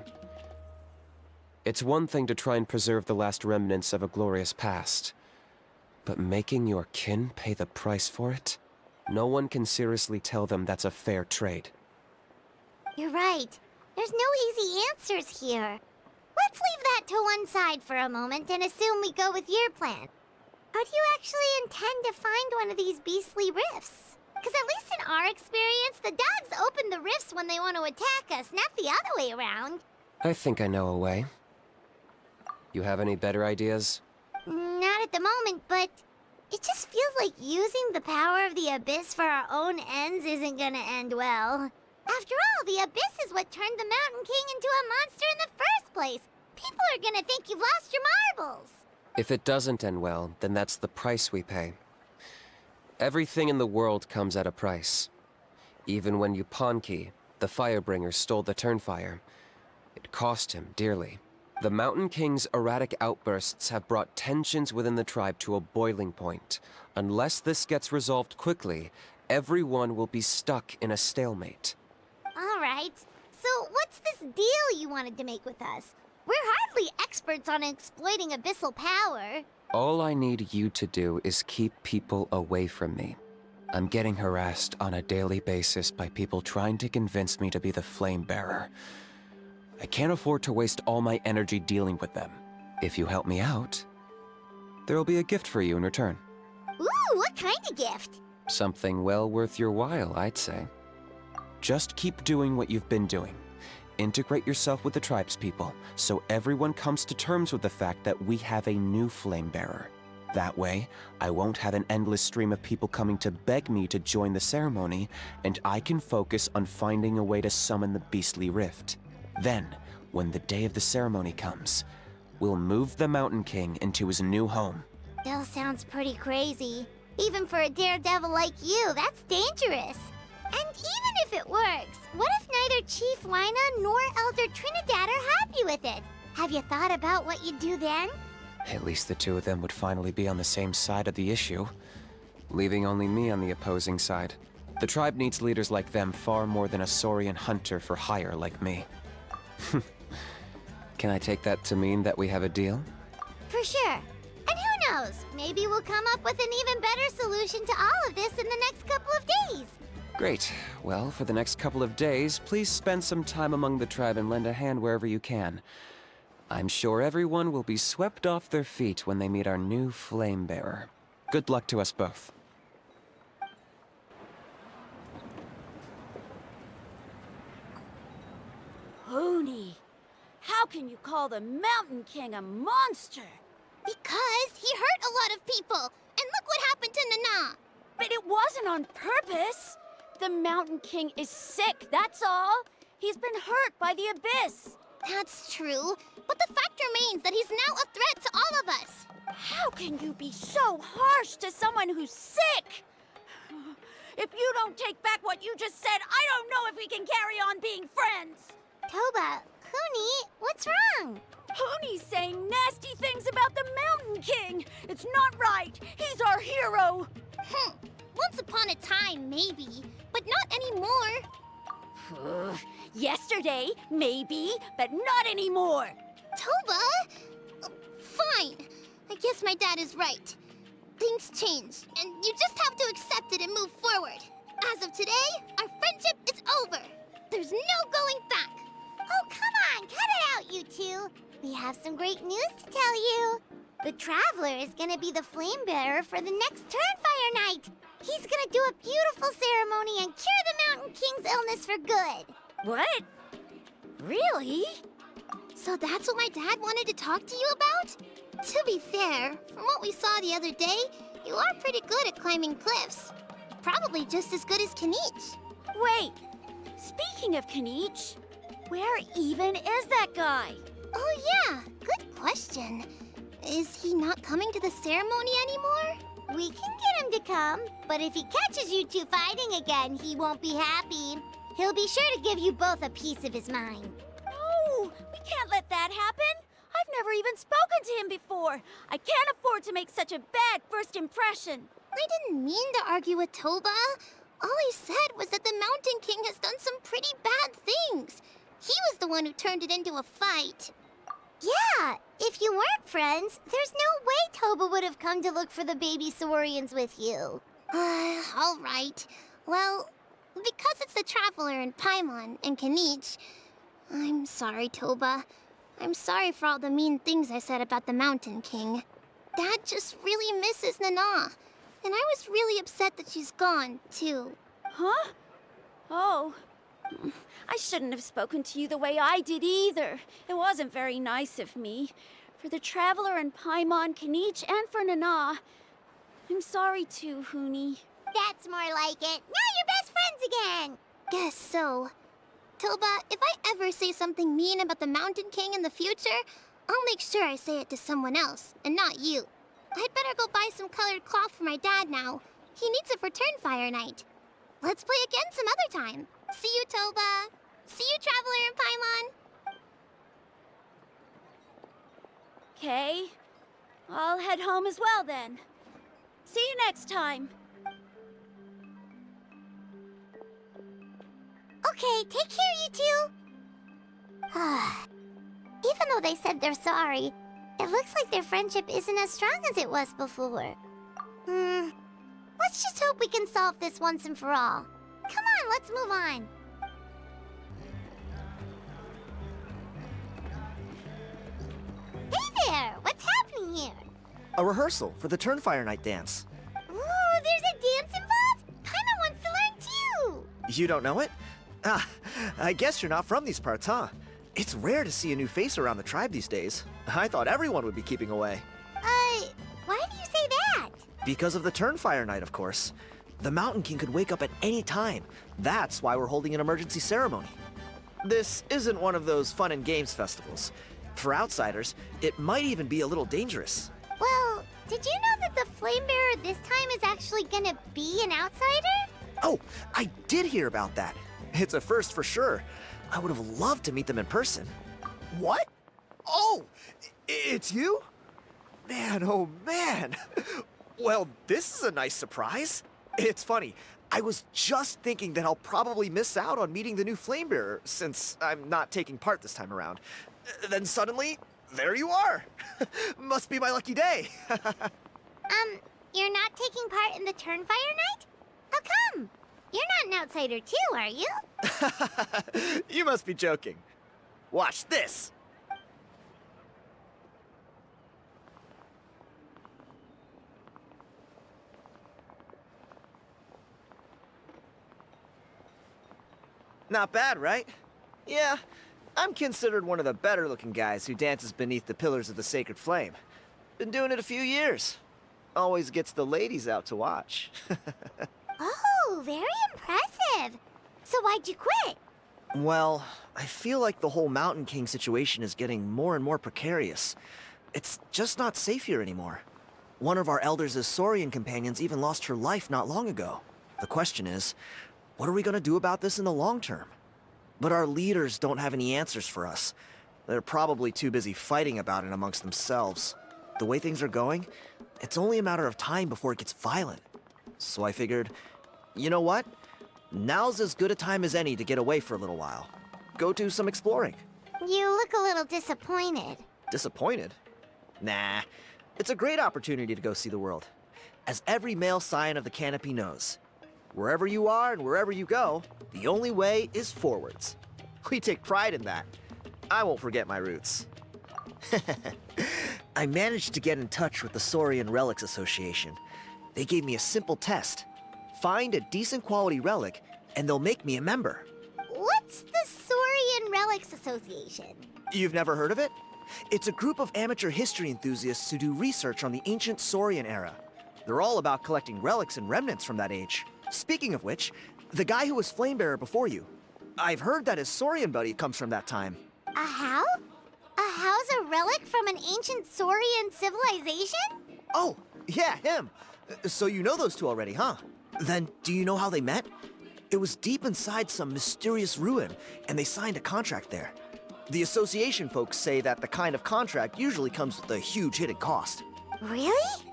It's one thing to try and preserve the last remnants of a glorious past, but making your kin pay the price for it? No one can seriously tell them that's a fair trade. You're right. There's no easy answers here. Let's leave that to one side for a moment and assume we go with your plan. How do you actually intend to find one of these beastly rifts? Because at least in our experience, the dogs open the rifts when they want to attack us, not the other way around. I think I know a way. You have any better ideas? Not at the moment, but it just feels like using the power of the Abyss for our own ends isn't gonna end well. After all, the Abyss is what turned the Mountain King into a monster in the first place. People are gonna think you've lost your marbles. If it doesn't end well, then that's the price we pay. Everything in the world comes at a price. Even when Yupanqui, the Firebringer, stole the Turnfire, it cost him dearly. The Mountain King's erratic outbursts have brought tensions within the tribe to a boiling point. Unless this gets resolved quickly, everyone will be stuck in a stalemate. All right. So what's this deal you wanted to make with us? We're hardly experts on exploiting abyssal power. All I need you to do is keep people away from me. I'm getting harassed on a daily basis by people trying to convince me to be the flame bearer. I can't afford to waste all my energy dealing with them. If you help me out, there'll be a gift for you in return. Ooh, what kind of gift? Something well worth your while, I'd say. Just keep doing what you've been doing. Integrate yourself with the tribespeople, so everyone comes to terms with the fact that we have a new flame bearer. That way, I won't have an endless stream of people coming to beg me to join the ceremony, and I can focus on finding a way to summon the beastly rift. Then, when the day of the ceremony comes, we'll move the Mountain King into his new home. Still sounds pretty crazy. Even for a daredevil like you, that's dangerous. And even if it works, what if neither Chief Lina nor Elder Trinidad are happy with it? Have you thought about what you'd do then? At least the two of them would finally be on the same side of the issue, leaving only me on the opposing side. The tribe needs leaders like them far more than a Saurian hunter for hire like me. Can I take that to mean that we have a deal? For sure. And who knows, maybe we'll come up with an even better solution to all of this in the next couple of days. Great. Well, for the next couple of days, please spend some time among the tribe and lend a hand wherever you can. I'm sure everyone will be swept off their feet when they meet our new flame bearer. Good luck to us both. Hoonie, how can you call the Mountain King a monster? Because he hurt a lot of people. And look what happened to Nana. But it wasn't on purpose. The Mountain King is sick, that's all. He's been hurt by the Abyss. That's true. But the fact remains that he's now a threat to all of us. How can you be so harsh to someone who's sick? If you don't take back what you just said, I don't know if we can carry on being friends. Toba, Huni, what's wrong? Hoonie's saying nasty things about the Mountain King. It's not right. He's our hero. Once upon a time, maybe, but not anymore. Yesterday, maybe, but not anymore. Toba? Fine. I guess my dad is right. Things change, and you just have to accept it and move forward. As of today, our friendship is over. There's no going back. Oh, come on, cut it out, you two. We have some great news to tell you. The Traveler is gonna be the flame bearer for the next Turnfire night. He's gonna do a beautiful ceremony and cure the Mountain King's illness for good. What? Really? So that's what my dad wanted to talk to you about? To be fair, from what we saw the other day, you are pretty good at climbing cliffs. Probably just as good as Kanich. Wait, speaking of Kanich, where even is that guy? Oh yeah, good question. Is he not coming to the ceremony anymore? We can get him to come, but if he catches you two fighting again, he won't be happy. He'll be sure to give you both a piece of his mind. No, we can't let that happen. I've never even spoken to him before. I can't afford to make such a bad first impression. I didn't mean to argue with Toba. All I said was that the Mountain King has done some pretty bad things. He was the one who turned it into a fight. Yeah, if you weren't friends, there's no way Toba would have come to look for the baby Saurians with you. All right. Well, because it's the Traveler and Paimon and Kanich, I'm sorry, Toba. I'm sorry for all the mean things I said about the Mountain King. Dad just really misses Nana. And I was really upset that she's gone, too. Huh? Oh. I shouldn't have spoken to you the way I did either. It wasn't very nice of me. For the Traveler and Paimon, Kanich, and for Nana. I'm sorry too, Huni. That's more like it. Now you're best friends again. Guess so. Toba, if I ever say something mean about the Mountain King in the future, I'll make sure I say it to someone else, and not you. I'd better go buy some colored cloth for my dad now. He needs it for Turnfire night. Let's play again some other time. See you, Toba. See you, Traveler and Paimon. Okay. I'll head home as well then. See you next time. Okay, take care, you two. Even though they said they're sorry, it looks like their friendship isn't as strong as it was before. Let's just hope we can solve this once and for all. Come on, let's move on. Hey there! What's happening here? A rehearsal for the Turnfire night dance. Ooh, there's a dance involved? Paimon wants to learn too! You don't know it? Ah, I guess you're not from these parts, huh? It's rare to see a new face around the tribe these days. I thought everyone would be keeping away. Why do you say that? Because of the Turnfire night, of course. The Mountain King could wake up at any time. That's why we're holding an emergency ceremony. This isn't one of those fun and games festivals. For outsiders, it might even be a little dangerous. Well, did you know that the Flame Bearer this time is actually gonna be an outsider? Oh, I did hear about that. It's a first for sure. I would have loved to meet them in person. What? Oh, it's you? Man, oh man. Well, this is a nice surprise. It's funny. I was just thinking that I'll probably miss out on meeting the new Flame Bearer since I'm not taking part this time around. Then suddenly, there you are. Must be my lucky day. You're not taking part in the Turnfire night? How come? You're not an outsider too, are you? You must be joking. Watch this. Not bad, right? Yeah, I'm considered one of the better-looking guys who dances beneath the pillars of the sacred flame. Been doing it a few years. Always gets the ladies out to watch. Oh, very impressive. So why'd you quit? Well, I feel like the whole Mountain King situation is getting more and more precarious. It's just not safe here anymore. One of our elders' Saurian companions even lost her life not long ago. The question is, what are we gonna do about this in the long term? But our leaders don't have any answers for us. They're probably too busy fighting about it amongst themselves. The way things are going, it's only a matter of time before it gets violent. So I figured, you know what? Now's as good a time as any to get away for a little while. Go do some exploring. You look a little disappointed. Disappointed? Nah. It's a great opportunity to go see the world. As every male Scion of the Canopy knows, wherever you are and wherever you go, the only way is forwards. We take pride in that. I won't forget my roots. I managed to get in touch with the Saurian Relics Association. They gave me a simple test. Find a decent quality relic, and they'll make me a member. What's the Saurian Relics Association? You've never heard of it? It's a group of amateur history enthusiasts who do research on the ancient Saurian era. They're all about collecting relics and remnants from that age. Speaking of which, the guy who was Flamebearer before you, I've heard that his Saurian buddy comes from that time. A how? A how's a relic from an ancient Saurian civilization? Oh, yeah, him. So you know those two already, huh? Then, do you know how they met? It was deep inside some mysterious ruin, and they signed a contract there. The association folks say that the kind of contract usually comes with a huge hidden cost. Really?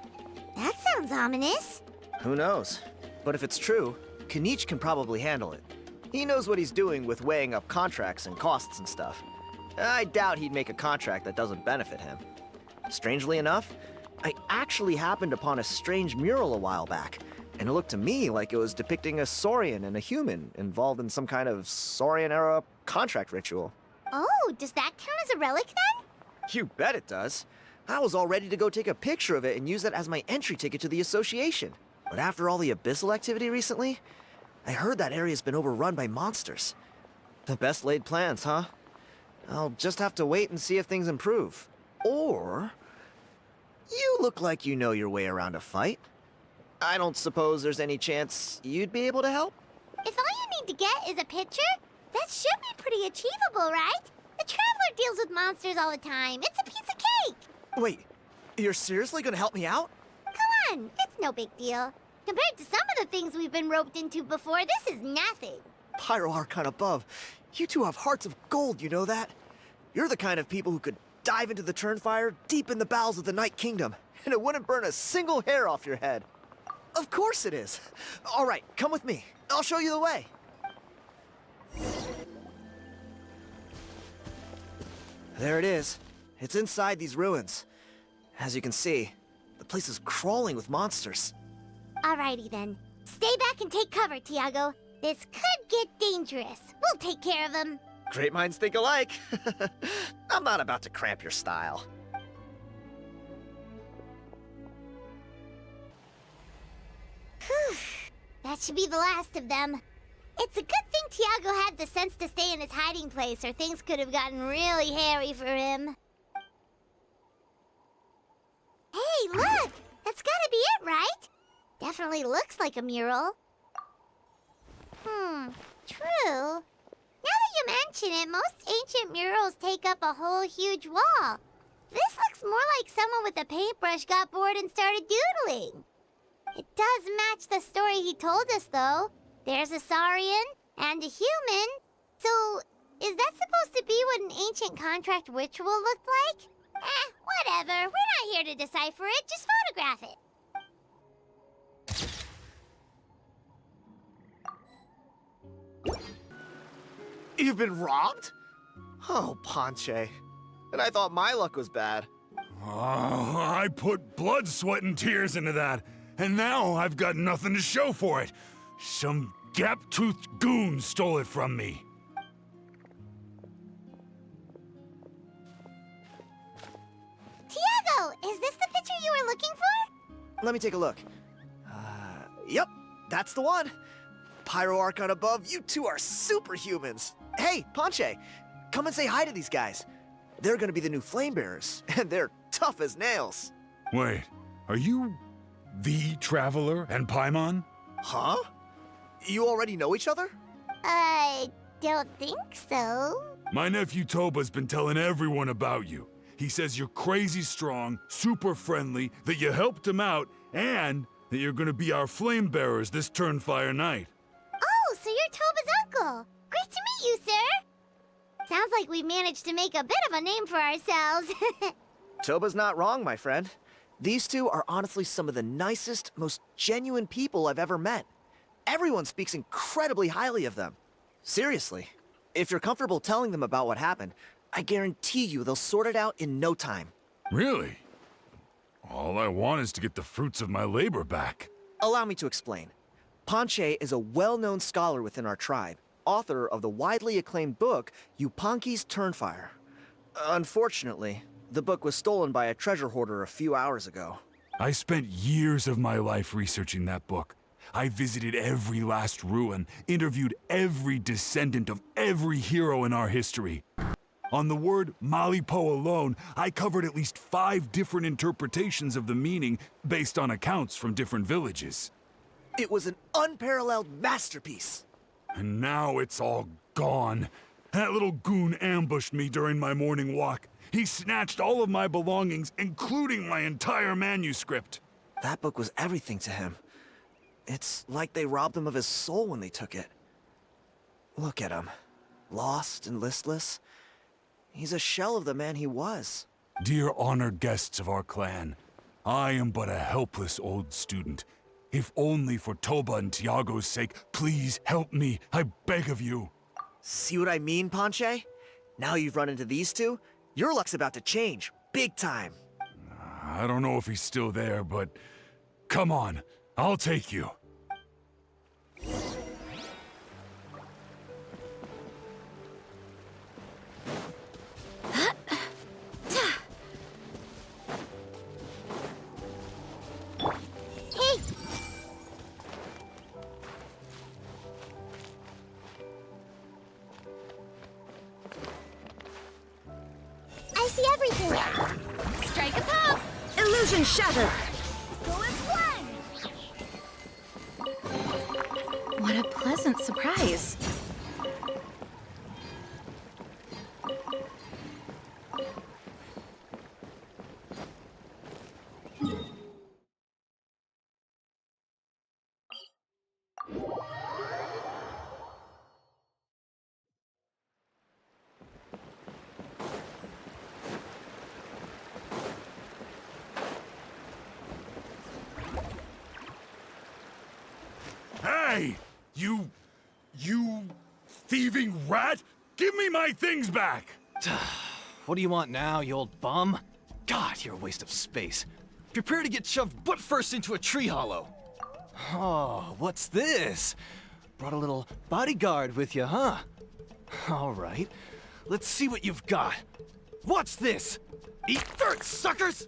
That sounds ominous. Who knows? But if it's true, Kanich can probably handle it. He knows what he's doing with weighing up contracts and costs and stuff. I doubt he'd make a contract that doesn't benefit him. Strangely enough, I actually happened upon a strange mural a while back, and it looked to me like it was depicting a Saurian and a human involved in some kind of Saurian-era contract ritual. Oh, does that count as a relic then? You bet it does. I was all ready to go take a picture of it and use it as my entry ticket to the association. But after all the abyssal activity recently, I heard that area's been overrun by monsters. The best laid plans, huh? I'll just have to wait and see if things improve. Or... you look like you know your way around a fight. I don't suppose there's any chance you'd be able to help? If all you need to get is a picture, that should be pretty achievable, right? The Traveler deals with monsters all the time. It's a piece of cake. Wait, you're seriously gonna help me out? Come on, it's no big deal. Compared to some of the things we've been roped into before, this is nothing. Pyro Archon above, you two have hearts of gold, you know that? You're the kind of people who could dive into the Turnfire deep in the bowels of the Night Kingdom, and it wouldn't burn a single hair off your head. Of course it is. All right, come with me. I'll show you the way. There it is. It's inside these ruins. As you can see, the place is crawling with monsters. Alrighty then. Stay back and take cover, Tiago. This could get dangerous. We'll take care of him. Great minds think alike. I'm not about to cramp your style. Whew. That should be the last of them. It's a good thing Tiago had the sense to stay in his hiding place, or things could have gotten really hairy for him. Hey, look! That's gotta be it, right? Definitely looks like a mural. True. Now that you mention it, most ancient murals take up a whole huge wall. This looks more like someone with a paintbrush got bored and started doodling. It does match the story he told us, though. There's a Saurian and a human. So, is that supposed to be what an ancient contract ritual looked like? Whatever. We're not here to decipher it. Just photograph it. You've been robbed? Oh, Ponche. And I thought my luck was bad. Oh, I put blood, sweat, and tears into that, and now I've got nothing to show for it. Some gap-toothed goon stole it from me. Tiago, is this the picture you were looking for? Let me take a look. Yep, that's the one. Pyro Archon above, you two are superhumans. Hey, Ponche, come and say hi to these guys. They're gonna be the new flame bearers, and they're tough as nails. Wait, are you the Traveler and Paimon? Huh? You already know each other? I don't think so. My nephew Toba's been telling everyone about you. He says you're crazy strong, super friendly, that you helped him out, and that you're gonna be our flame bearers this Turnfire night. Oh, so you're Toba's uncle. Great to meet you, sir. Sounds like we managed to make a bit of a name for ourselves. Toba's not wrong, my friend. These two are honestly some of the nicest, most genuine people I've ever met. Everyone speaks incredibly highly of them. Seriously, if you're comfortable telling them about what happened, I guarantee you they'll sort it out in no time. Really? All I want is to get the fruits of my labor back. Allow me to explain. Ponche is a well-known scholar within our tribe, author of the widely acclaimed book, Yupanqui's Turnfire. Unfortunately, the book was stolen by a treasure hoarder a few hours ago. I spent years of my life researching that book. I visited every last ruin, interviewed every descendant of every hero in our history. On the word Malipo alone, I covered at least 5 different interpretations of the meaning based on accounts from different villages. It was an unparalleled masterpiece. And now it's all gone. That little goon ambushed me during my morning walk. He snatched all of my belongings, including my entire manuscript. That book was everything to him. It's like they robbed him of his soul when they took it. Look at him. Lost and listless. He's a shell of the man he was. Dear honored guests of our clan, I am but a helpless old student. If only for Toba and Tiago's sake, please help me, I beg of you. See what I mean, Ponche? Now you've run into these two, your luck's about to change, big time. I don't know if he's still there, but come on, I'll take you. I see everything. Strike a pop. Illusion shatter! Go and play! What a pleasant surprise. Hey! You thieving rat! Give me my things back! What do you want now, you old bum? God, you're a waste of space. Prepare to get shoved butt first into a tree hollow. Oh, what's this? Brought a little bodyguard with you, huh? All right, let's see what you've got. What's this? Eat dirt, suckers!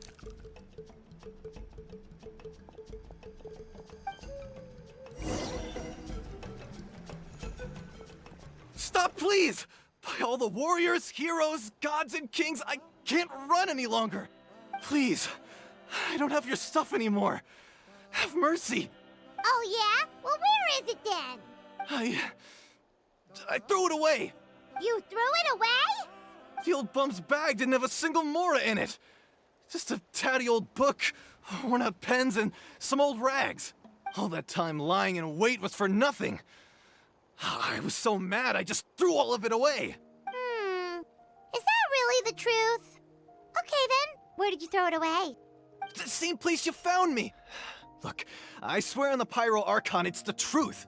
Stop, please! By all the warriors, heroes, gods, and kings, I can't run any longer. Please, I don't have your stuff anymore. Have mercy. Oh, yeah? Well, where is it then? I threw it away. You threw it away? The old bum's bag didn't have a single mora in it. Just a tatty old book, worn out pens, and some old rags. All that time lying in wait was for nothing. I was so mad, I just threw all of it away. Is that really the truth? Okay then, where did you throw it away? The same place you found me. Look, I swear on the Pyro Archon it's the truth.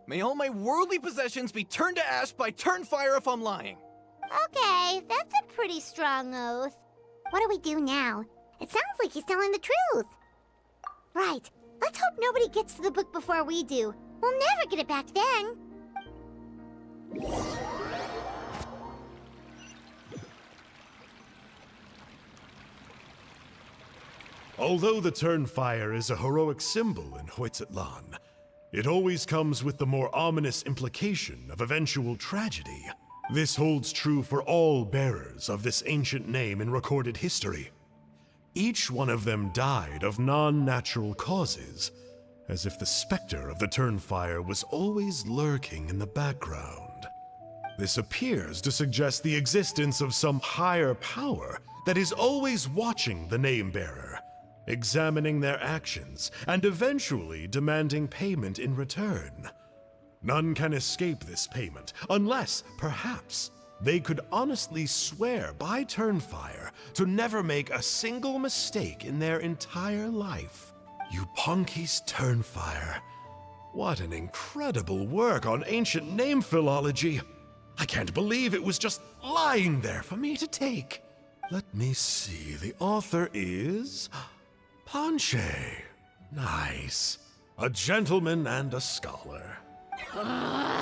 May all my worldly possessions be turned to ash by Turnfire if I'm lying. Okay, that's a pretty strong oath. What do we do now? It sounds like he's telling the truth. Right, let's hope nobody gets to the book before we do. We'll never get it back then. Although the Turnfire is a heroic symbol in Huitzatlan, it always comes with the more ominous implication of eventual tragedy. This holds true for all bearers of this ancient name in recorded history. Each one of them died of non-natural causes, as if the specter of the Turnfire was always lurking in the background. This appears to suggest the existence of some higher power that is always watching the name-bearer, examining their actions, and eventually demanding payment in return. None can escape this payment, unless, perhaps, they could honestly swear by Turnfire to never make a single mistake in their entire life. Yupanqui's Turnfire. What an incredible work on ancient name philology. I can't believe it was just lying there for me to take. Let me see, the author is Ponche. Nice. A gentleman and a scholar.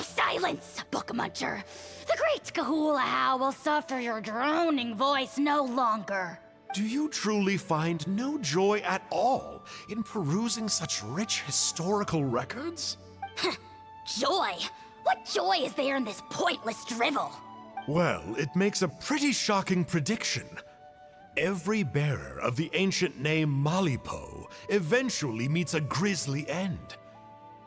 Silence, book muncher. The great Kahulahau will suffer your droning voice no longer. Do you truly find no joy at all in perusing such rich historical records? Joy? What joy is there in this pointless drivel? Well, it makes a pretty shocking prediction. Every bearer of the ancient name Malipo eventually meets a grisly end.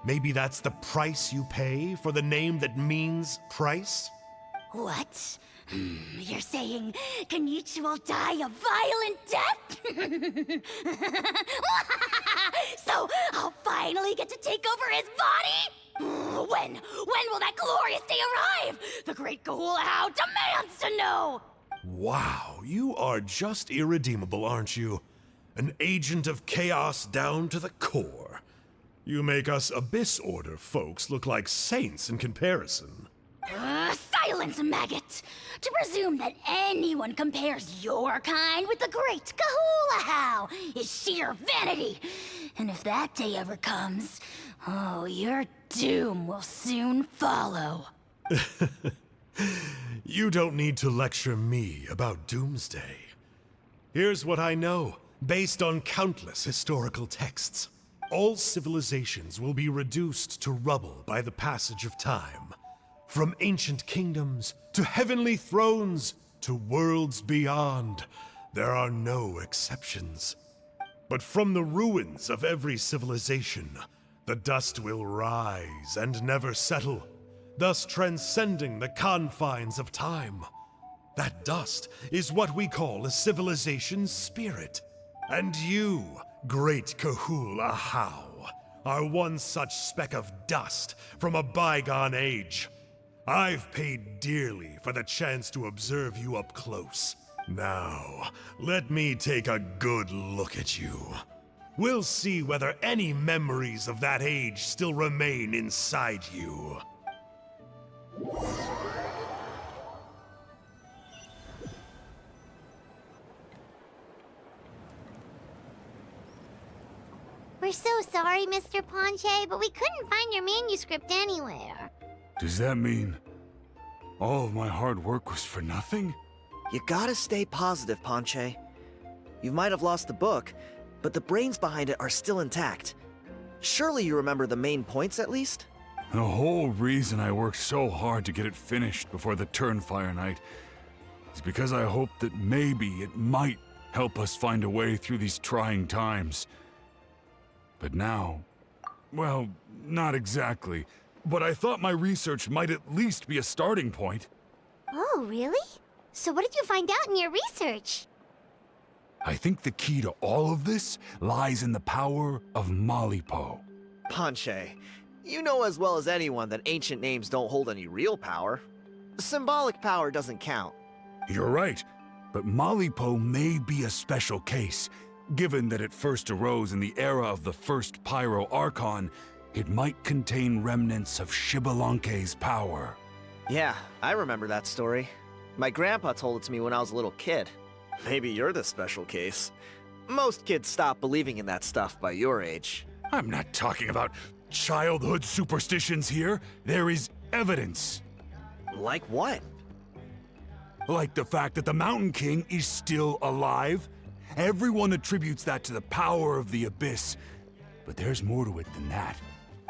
Maybe that's the price you pay for the name that means price? What? You're saying Kenichi will die a violent death? So I'll finally get to take over his body? When will that glorious day arrive? The great Kahulahau demands to know! Wow, you are just irredeemable, aren't you? An agent of chaos down to the core. You make us Abyss Order folks look like saints in comparison. Silence, maggot! To presume that anyone compares your kind with the great Kahula is sheer vanity. And if that day ever comes, oh, your doom will soon follow. You don't need to lecture me about Doomsday. Here's what I know, based on countless historical texts. All civilizations will be reduced to rubble by the passage of time. From ancient kingdoms, to heavenly thrones, to worlds beyond, there are no exceptions. But from the ruins of every civilization, the dust will rise and never settle, thus transcending the confines of time. That dust is what we call a civilization's spirit. And you, great Kahul Ahau, are one such speck of dust from a bygone age. I've paid dearly for the chance to observe you up close. Now, let me take a good look at you. We'll see whether any memories of that age still remain inside you. We're so sorry, Mr. Ponche, but we couldn't find your manuscript anywhere. Does that mean all of my hard work was for nothing? You gotta stay positive, Ponche. You might have lost the book, but the brains behind it are still intact. Surely you remember the main points at least? The whole reason I worked so hard to get it finished before the Turnfire night is because I hoped that maybe it might help us find a way through these trying times. But now, well, not exactly. But I thought my research might at least be a starting point. Oh, really? So what did you find out in your research? I think the key to all of this lies in the power of Malipo. Ponche, you know as well as anyone that ancient names don't hold any real power. Symbolic power doesn't count. You're right, but Malipo may be a special case. Given that it first arose in the era of the first Pyro Archon, it might contain remnants of Xbalanque's power. Yeah, I remember that story. My grandpa told it to me when I was a little kid. Maybe you're the special case. Most kids stop believing in that stuff by your age. I'm not talking about childhood superstitions here. There is evidence. Like what? Like the fact that the Mountain King is still alive. Everyone attributes that to the power of the Abyss. But there's more to it than that.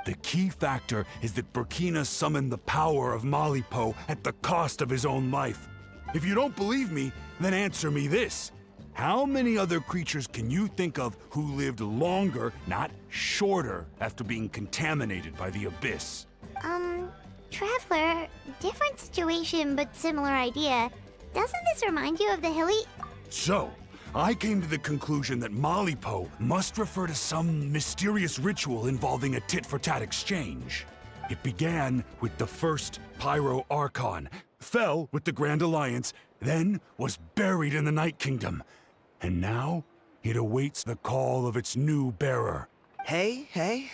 The key factor is that Burkina summoned the power of Malipo at the cost of his own life. If you don't believe me, then answer me this. How many other creatures can you think of who lived longer, not shorter, after being contaminated by the Abyss? Traveler, different situation but similar idea. Doesn't this remind you of the hilly... So, I came to the conclusion that Malipo must refer to some mysterious ritual involving a tit-for-tat exchange. It began with the first Pyro Archon, fell with the Grand Alliance, then was buried in the Night Kingdom. And now, it awaits the call of its new bearer. Hey.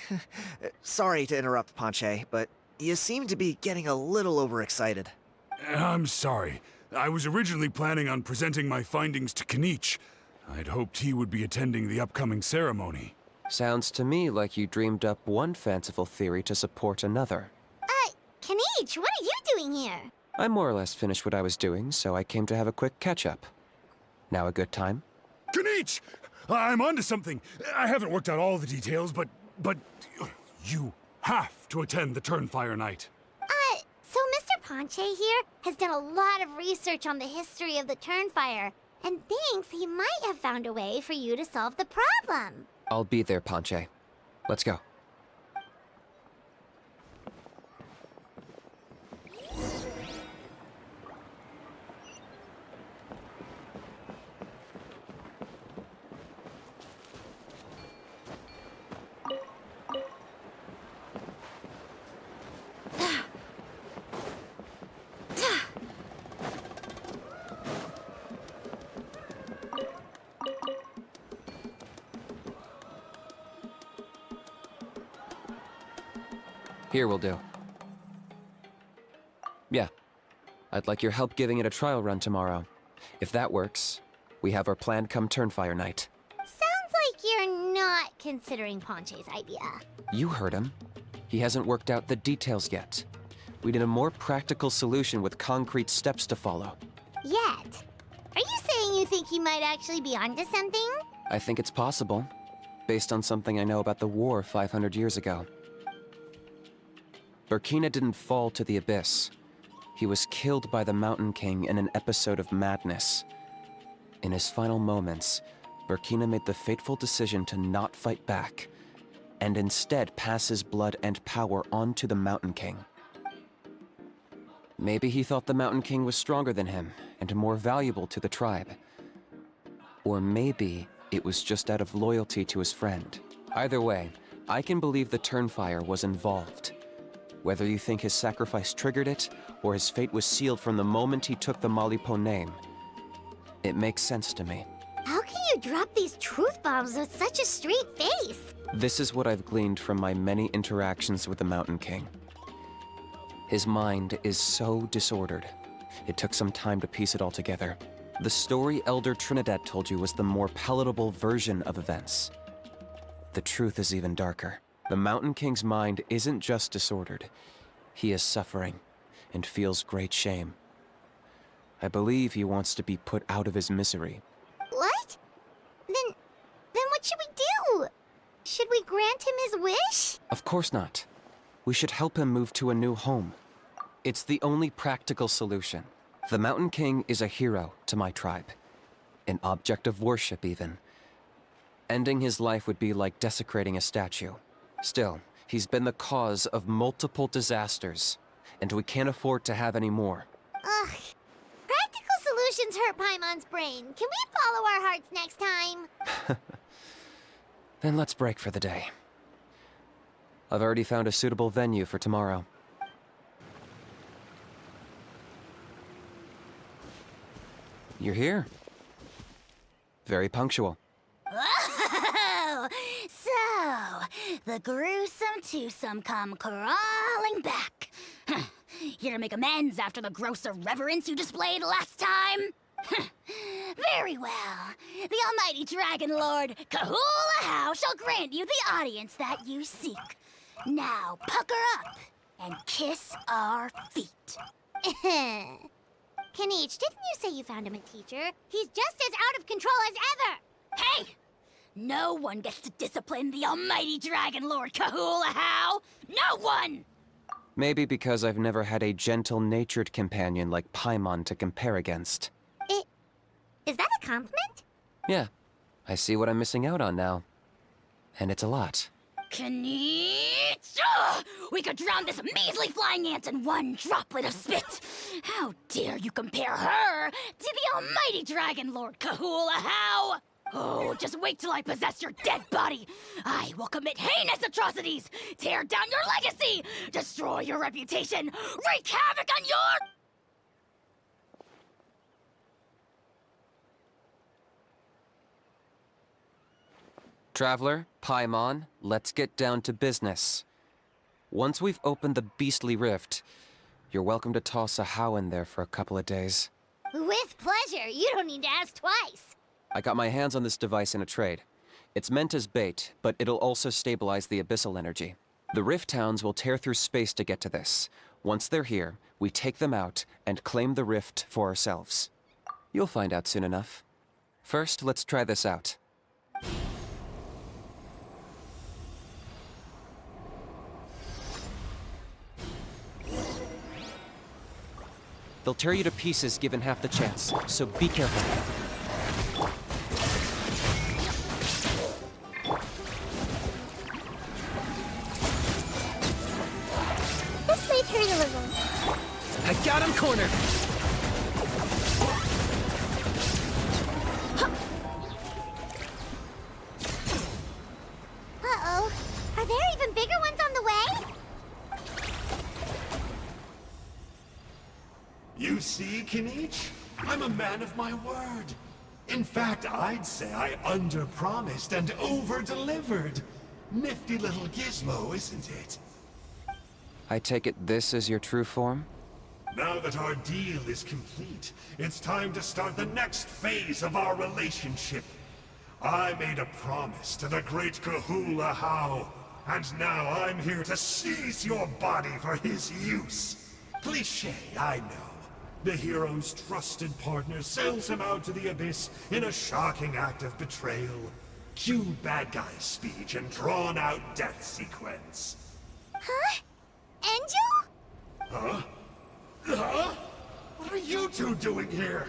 Sorry to interrupt, Ponche, but you seem to be getting a little overexcited. I'm sorry. I was originally planning on presenting my findings to Kanich. I'd hoped he would be attending the upcoming ceremony. Sounds to me like you dreamed up one fanciful theory to support another. Kanich, what are you doing here? I more or less finished what I was doing, so I came to have a quick catch-up. Now a good time? Kanich! I'm onto something. I haven't worked out all the details, but you have to attend the Turnfire night. So Mr. Ponche here has done a lot of research on the history of the Turnfire, and thinks he might have found a way for you to solve the problem. I'll be there, Ponche. Let's go. Here will do. Yeah. I'd like your help giving it a trial run tomorrow. If that works, we have our plan come Turnfire night. Sounds like you're not considering Ponche's idea. You heard him. He hasn't worked out the details yet. We need a more practical solution with concrete steps to follow. Yet? Are you saying you think he might actually be onto something? I think it's possible, based on something I know about the war 500 years ago. Burkina didn't fall to the abyss. He was killed by the Mountain King in an episode of madness. In his final moments, Burkina made the fateful decision to not fight back, and instead pass his blood and power on to the Mountain King. Maybe he thought the Mountain King was stronger than him, and more valuable to the tribe. Or maybe it was just out of loyalty to his friend. Either way, I can believe the Turnfire was involved. Whether you think his sacrifice triggered it, or his fate was sealed from the moment he took the Malipo name, it makes sense to me. How can you drop these truth bombs with such a straight face? This is what I've gleaned from my many interactions with the Mountain King. His mind is so disordered. It took some time to piece it all together. The story Elder Trinidad told you was the more palatable version of events. The truth is even darker. The Mountain King's mind isn't just disordered. He is suffering and feels great shame. I believe he wants to be put out of his misery. What? Then what should we do? Should we grant him his wish? Of course not. We should help him move to a new home. It's the only practical solution. The Mountain King is a hero to my tribe. An object of worship, even. Ending his life would be like desecrating a statue. Still, he's been the cause of multiple disasters, and we can't afford to have any more. Ugh. Practical solutions hurt Paimon's brain. Can we follow our hearts next time? Then let's break for the day. I've already found a suitable venue for tomorrow. You're here. Very punctual. Oh, so the gruesome twosome come crawling back. Here to make amends after the gross irreverence you displayed last time? Very well. The almighty Dragon Lord, Kahula shall grant you the audience that you seek. Now pucker up and kiss our feet. Kanichi, didn't you say you found him a teacher? He's just as out of control as ever! Hey! No one gets to discipline the almighty Dragon Lord Kahula. No one! Maybe because I've never had a gentle-natured companion like Paimon to compare against. Is that a compliment? Yeah, I see what I'm missing out on now. And it's a lot. Kanichi! We could drown this measly flying ant in one droplet of spit! How dare you compare her to the almighty Dragon Lord Kahula? Oh, just wait till I possess your dead body! I will commit heinous atrocities! Tear down your legacy! Destroy your reputation! Wreak havoc on your... Traveler, Paimon, let's get down to business. Once we've opened the beastly rift, you're welcome to toss a how in there for a couple of days. With pleasure. You don't need to ask twice. I got my hands on this device in a trade. It's meant as bait, but it'll also stabilize the abyssal energy. The rift towns will tear through space to get to this. Once they're here, we take them out and claim the rift for ourselves. You'll find out soon enough. First, let's try this out. They'll tear you to pieces given half the chance, so be careful. This may hurt a little. I got him cornered! Uh-oh. Are there even bigger ones on the way? You see, Kanichi? I'm a man of my word. In fact, I'd say I under-promised and over-delivered. Nifty little gizmo, isn't it? I take it this is your true form? Now that our deal is complete, it's time to start the next phase of our relationship. I made a promise to the great Kahula How, and now I'm here to seize your body for his use. Cliché, I know. The hero's trusted partner sells him out to the abyss in a shocking act of betrayal. Cue bad guy speech and drawn-out death sequence. Huh? Angel? Huh? Huh? What are you two doing here?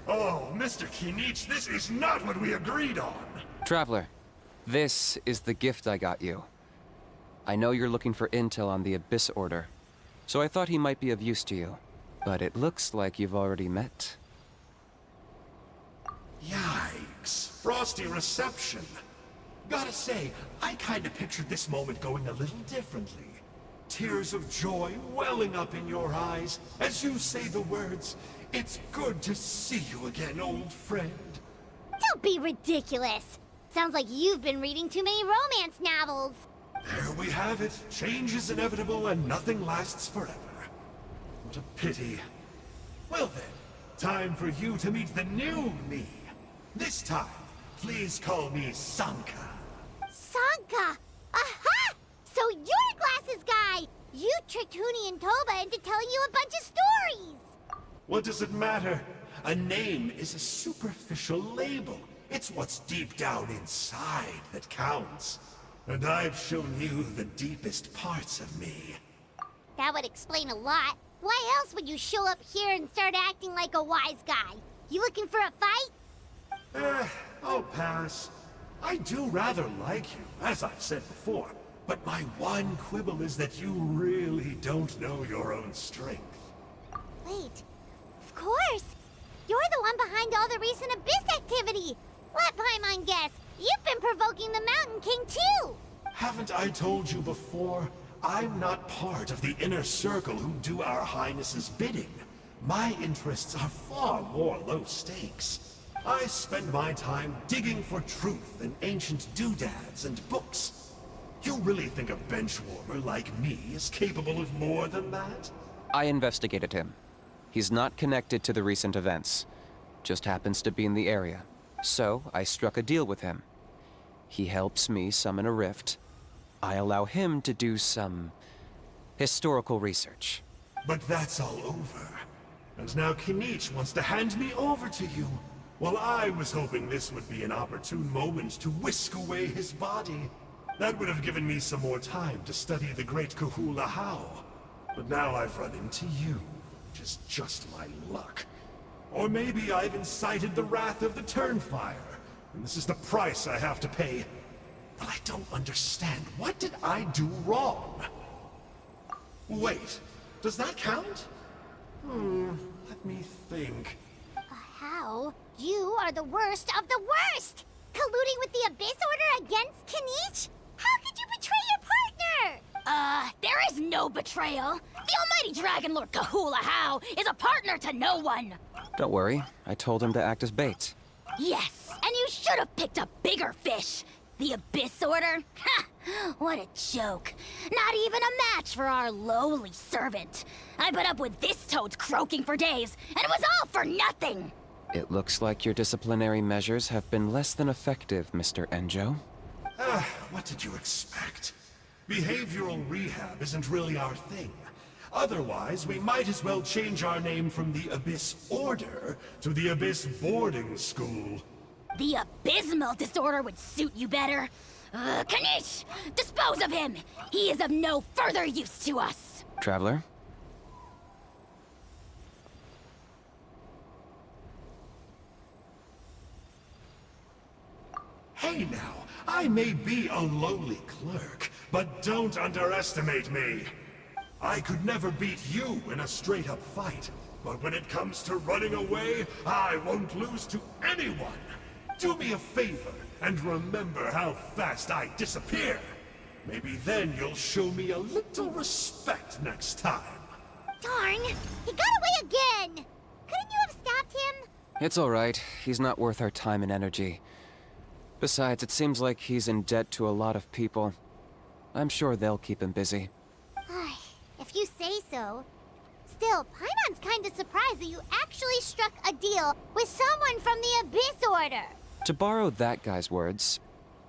Oh, Mr. Kinich, this is not what we agreed on. Traveler, this is the gift I got you. I know you're looking for intel on the Abyss Order, so I thought he might be of use to you. But it looks like you've already met. Yikes. Frosty reception. Gotta say, I kinda pictured this moment going a little differently. Tears of joy welling up in your eyes as you say the words, "It's good to see you again, old friend." Don't be ridiculous. Sounds like you've been reading too many romance novels. There we have it. Change is inevitable and nothing lasts forever. What a pity. Well then, time for you to meet the new me. This time, please call me Sanka. Sanka! Aha! So you're the glasses guy! You tricked Huni and Toba into telling you a bunch of stories! What does it matter? A name is a superficial label. It's what's deep down inside that counts. And I've shown you the deepest parts of me. That would explain a lot. Why else would you show up here and start acting like a wise guy? You looking for a fight? I'll pass. I do rather like you, as I've said before. But my one quibble is that you really don't know your own strength. Wait, of course! You're the one behind all the recent Abyss activity! Let Paimon guess, you've been provoking the Mountain King too! Haven't I told you before? I'm not part of the inner circle who do our highnesses' bidding. My interests are far more low stakes. I spend my time digging for truth in ancient doodads and books. You really think a benchwarmer like me is capable of more than that? I investigated him. He's not connected to the recent events. Just happens to be in the area. So, I struck a deal with him. He helps me summon a rift. I allow him to do some historical research. But that's all over. And now Kinich wants to hand me over to you. Well, I was hoping this would be an opportune moment to whisk away his body. That would have given me some more time to study the great Kahula How. But now I've run into you, which is just my luck. Or maybe I've incited the wrath of the Turnfire, and this is the price I have to pay. But I don't understand. What did I do wrong? Wait, does that count? Let me think. How? You are the worst of the worst! Colluding with the Abyss Order against Kinich? How could you betray your partner? There is no betrayal. The almighty Dragon Lord Kahula How is a partner to no one. Don't worry, I told him to act as bait. Yes, and you should have picked a bigger fish. The Abyss Order? Ha! What a joke. Not even a match for our lowly servant. I put up with this toad croaking for days, and it was all for nothing. It looks like your disciplinary measures have been less than effective, Mr. Enjo. What did you expect? Behavioral rehab isn't really our thing. Otherwise, we might as well change our name from the Abyss Order to the Abyss Boarding School. The abysmal disorder would suit you better. Kanish! Dispose of him! He is of no further use to us! Traveler? Hey now, I may be a lowly clerk, but don't underestimate me. I could never beat you in a straight-up fight, but when it comes to running away, I won't lose to anyone. Do me a favor, and remember how fast I disappear. Maybe then you'll show me a little respect next time. Darn! He got away again! Couldn't you have stopped him? It's all right. He's not worth our time and energy. Besides, it seems like he's in debt to a lot of people. I'm sure they'll keep him busy. If so. Still, Paimon's kinda surprised that you actually struck a deal with someone from the Abyss Order. To borrow that guy's words,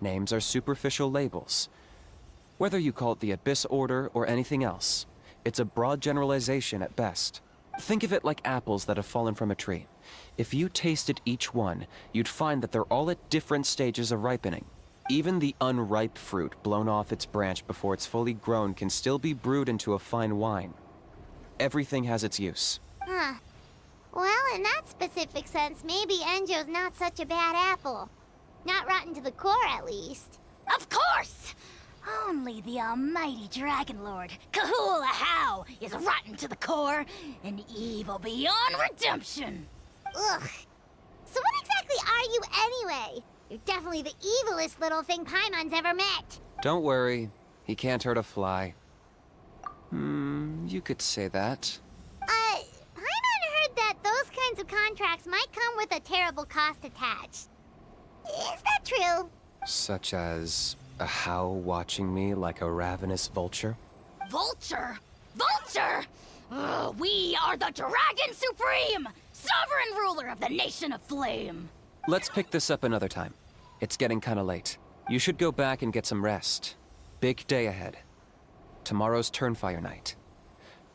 names are superficial labels. Whether you call it the Abyss Order or anything else, it's a broad generalization at best. Think of it like apples that have fallen from a tree. If you tasted each one, you'd find that they're all at different stages of ripening. Even the unripe fruit blown off its branch before it's fully grown can still be brewed into a fine wine. Everything has its use. Huh. Well, in that specific sense, maybe Enjo's not such a bad apple. Not rotten to the core, at least. Of course! Only the almighty Dragon Lord, Kahula How, is rotten to the core and evil beyond redemption. Ugh. So what exactly are you anyway? You're definitely the evilest little thing Paimon's ever met. Don't worry, he can't hurt a fly. You could say that. Paimon heard that those kinds of contracts might come with a terrible cost attached. Is that true? Such as a How watching me like a ravenous vulture? Vulture? Vulture! We are the Dragon Supreme, sovereign ruler of the Nation of Flame. Let's pick this up another time. It's getting kinda late. You should go back and get some rest. Big day ahead. Tomorrow's Turnfire night.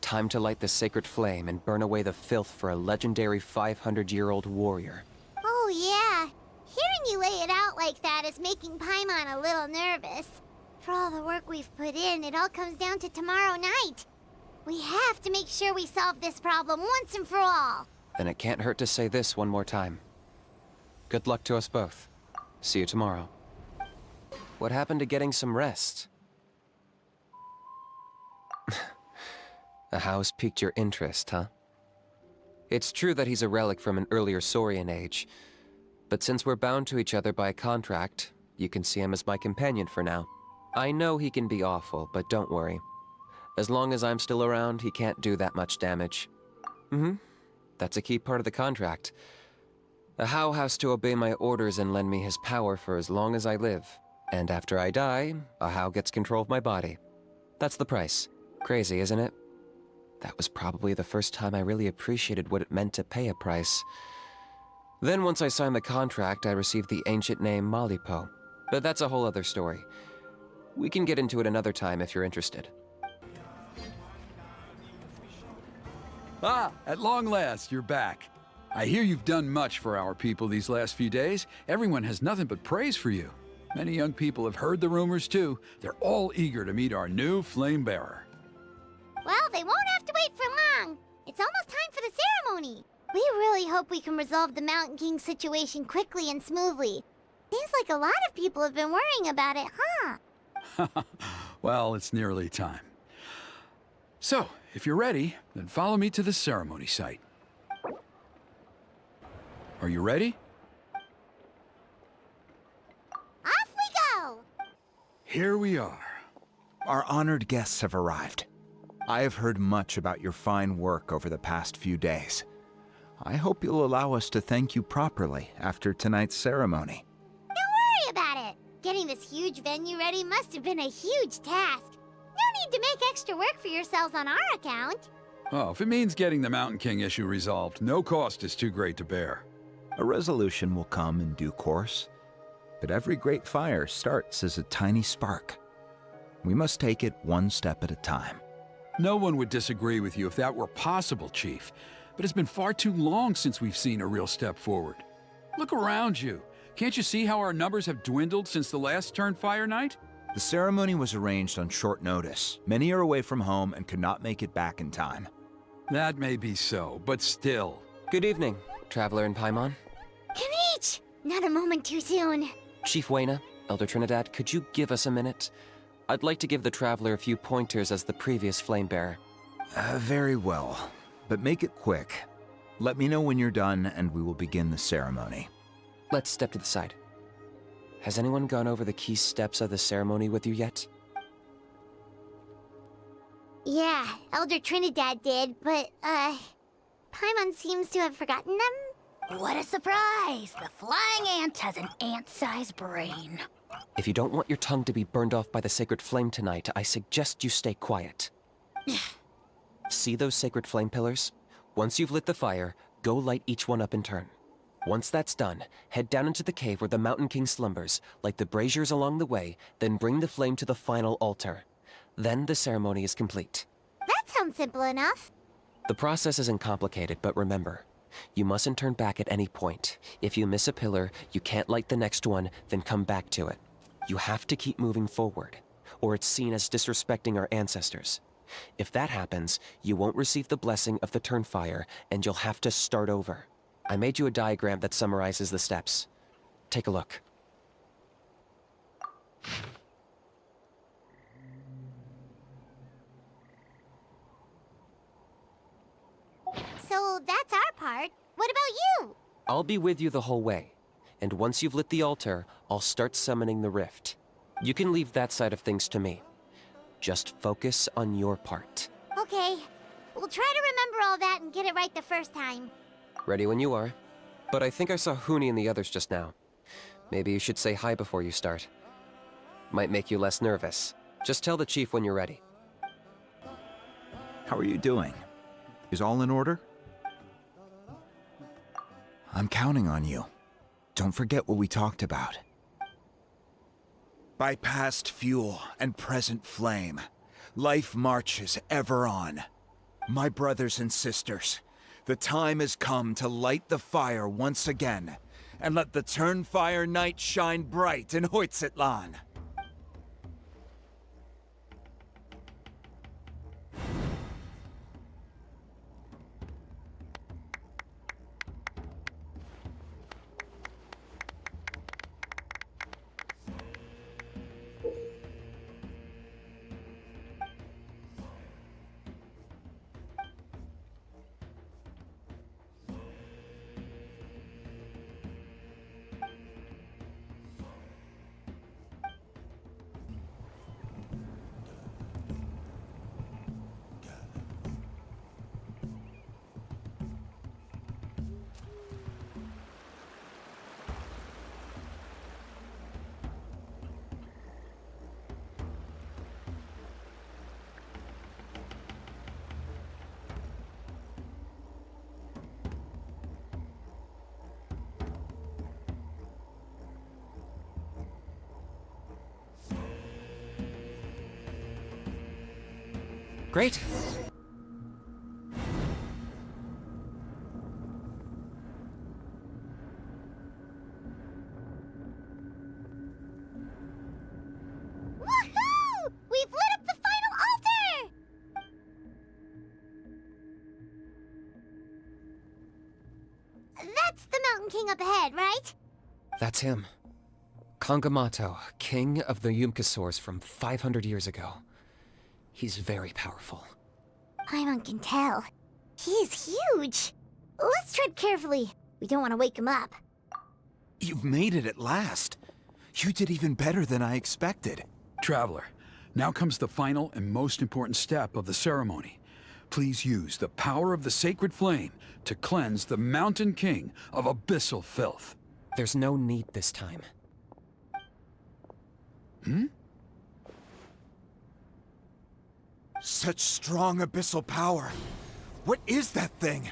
Time to light the sacred flame and burn away the filth for a legendary 500-year-old warrior. Oh, yeah. Hearing you lay it out like that is making Paimon a little nervous. For all the work we've put in, it all comes down to tomorrow night. We have to make sure we solve this problem once and for all. Then it can't hurt to say this one more time. Good luck to us both. See you tomorrow. What happened to getting some rest? The How's piqued your interest, huh? It's true that he's a relic from an earlier Saurian age, but since we're bound to each other by a contract, you can see him as my companion for now. I know he can be awful, but don't worry. As long as I'm still around, he can't do that much damage. That's a key part of the contract. A How has to obey my orders and lend me his power for as long as I live. And after I die, a How gets control of my body. That's the price. Crazy, isn't it? That was probably the first time I really appreciated what it meant to pay a price. Then once I signed the contract, I received the ancient name Malipo. But that's a whole other story. We can get into it another time if you're interested. Ah, at long last, you're back. I hear you've done much for our people these last few days. Everyone has nothing but praise for you. Many young people have heard the rumors too. They're all eager to meet our new flame bearer. Well, they won't have to wait for long. It's almost time for the ceremony. We really hope we can resolve the Mountain King situation quickly and smoothly. Seems like a lot of people have been worrying about it, huh? Well, it's nearly time. So, if you're ready, then follow me to the ceremony site. Are you ready? Off we go! Here we are. Our honored guests have arrived. I have heard much about your fine work over the past few days. I hope you'll allow us to thank you properly after tonight's ceremony. Don't worry about it. Getting this huge venue ready must have been a huge task. No need to make extra work for yourselves on our account. Oh, if it means getting the Mountain King issue resolved, no cost is too great to bear. A resolution will come in due course, but every great fire starts as a tiny spark. We must take it one step at a time. No one would disagree with you if that were possible, Chief. But it's been far too long since we've seen a real step forward. Look around you. Can't you see how our numbers have dwindled since the last Turnfire night? The ceremony was arranged on short notice. Many are away from home and could not make it back in time. That may be so, but still. Good evening, Traveler and Paimon. Kanich! Not a moment too soon. Chief Wayna, Elder Trinidad, could you give us a minute? I'd like to give the Traveler a few pointers as the previous flame bearer. Very well, but make it quick. Let me know when you're done and we will begin the ceremony. Let's step to the side. Has anyone gone over the key steps of the ceremony with you yet? Yeah, Elder Trinidad did, but, Paimon seems to have forgotten them? What a surprise! The flying ant has an ant-sized brain. If you don't want your tongue to be burned off by the sacred flame tonight, I suggest you stay quiet. See those sacred flame pillars? Once you've lit the fire, go light each one up in turn. Once that's done, head down into the cave where the Mountain King slumbers, light the braziers along the way, then bring the flame to the final altar. Then the ceremony is complete. That sounds simple enough. The process isn't complicated, but remember, you mustn't turn back at any point. If you miss a pillar, you can't light the next one, then come back to it. You have to keep moving forward, or it's seen as disrespecting our ancestors. If that happens, you won't receive the blessing of the Turnfire, and you'll have to start over. I made you a diagram that summarizes the steps. Take a look. So that's our part. What about you? I'll be with you the whole way, and once you've lit the altar, I'll start summoning the rift. You can leave that side of things to me. Just focus on your part. Okay. We'll try to remember all that and get it right the first time. Ready when you are. But I think I saw Huni and the others just now. Maybe you should say hi before you start. Might make you less nervous. Just tell the chief when you're ready. How are you doing? Is all in order? I'm counting on you. Don't forget what we talked about. By past fuel and present flame, life marches ever on. My brothers and sisters, the time has come to light the fire once again, and let the Turnfire night shine bright in Hoytzitlan. Great. Woohoo! We've lit up the final altar! That's the Mountain King up ahead, right? That's him. Kangamato, king of the Yupanqui from 500 years ago. He's very powerful. Paimon can tell. He's huge. Let's tread carefully. We don't want to wake him up. You've made it at last. You did even better than I expected. Traveler, now comes the final and most important step of the ceremony. Please use the power of the sacred flame to cleanse the Mountain King of abyssal filth. There's no need this time. Such strong abyssal power. What is that thing?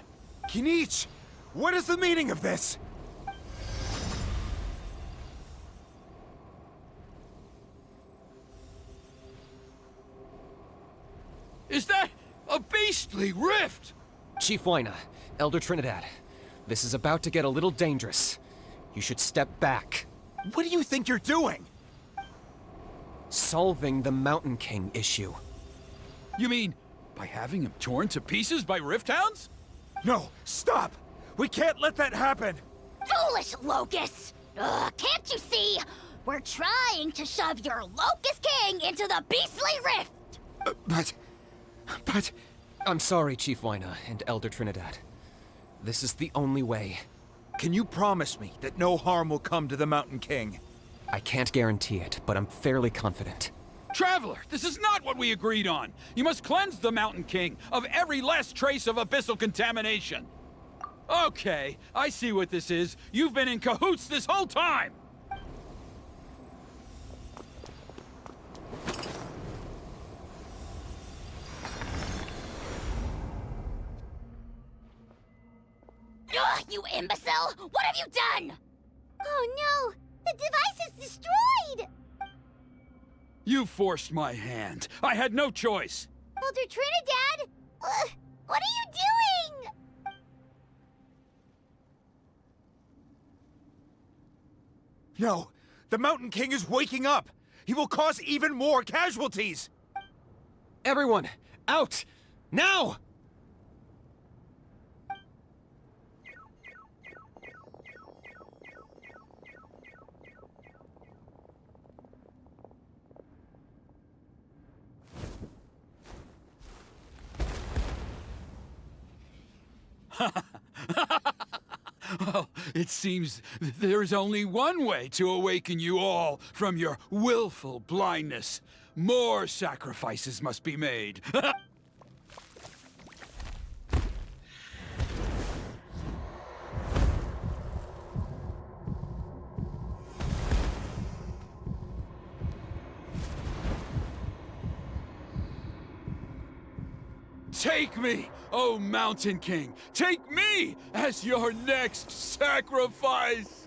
Kinich, what is the meaning of this? Is that a beastly rift? Chief Wyna, Elder Trinidad, this is about to get a little dangerous. You should step back. What do you think you're doing? Solving the Mountain King issue. You mean by having him torn to pieces by rift hounds? No, stop! We can't let that happen! Foolish Locust! Can't you see? We're trying to shove your Locust King into the beastly rift! But... I'm sorry, Chief Wyna and Elder Trinidad. This is the only way. Can you promise me that no harm will come to the Mountain King? I can't guarantee it, but I'm fairly confident. Traveler, this is not what we agreed on. You must cleanse the Mountain King of every last trace of abyssal contamination. Okay, I see what this is. You've been in cahoots this whole time! you imbecile! What have you done? Oh no! The device is destroyed! You forced my hand. I had no choice. Elder Trinidad? What are you doing? No! The Mountain King is waking up! He will cause even more casualties! Everyone, out! Now! Well, it seems there's only one way to awaken you all from your willful blindness. More sacrifices must be made. Take me, O Mountain King! Take me as your next sacrifice!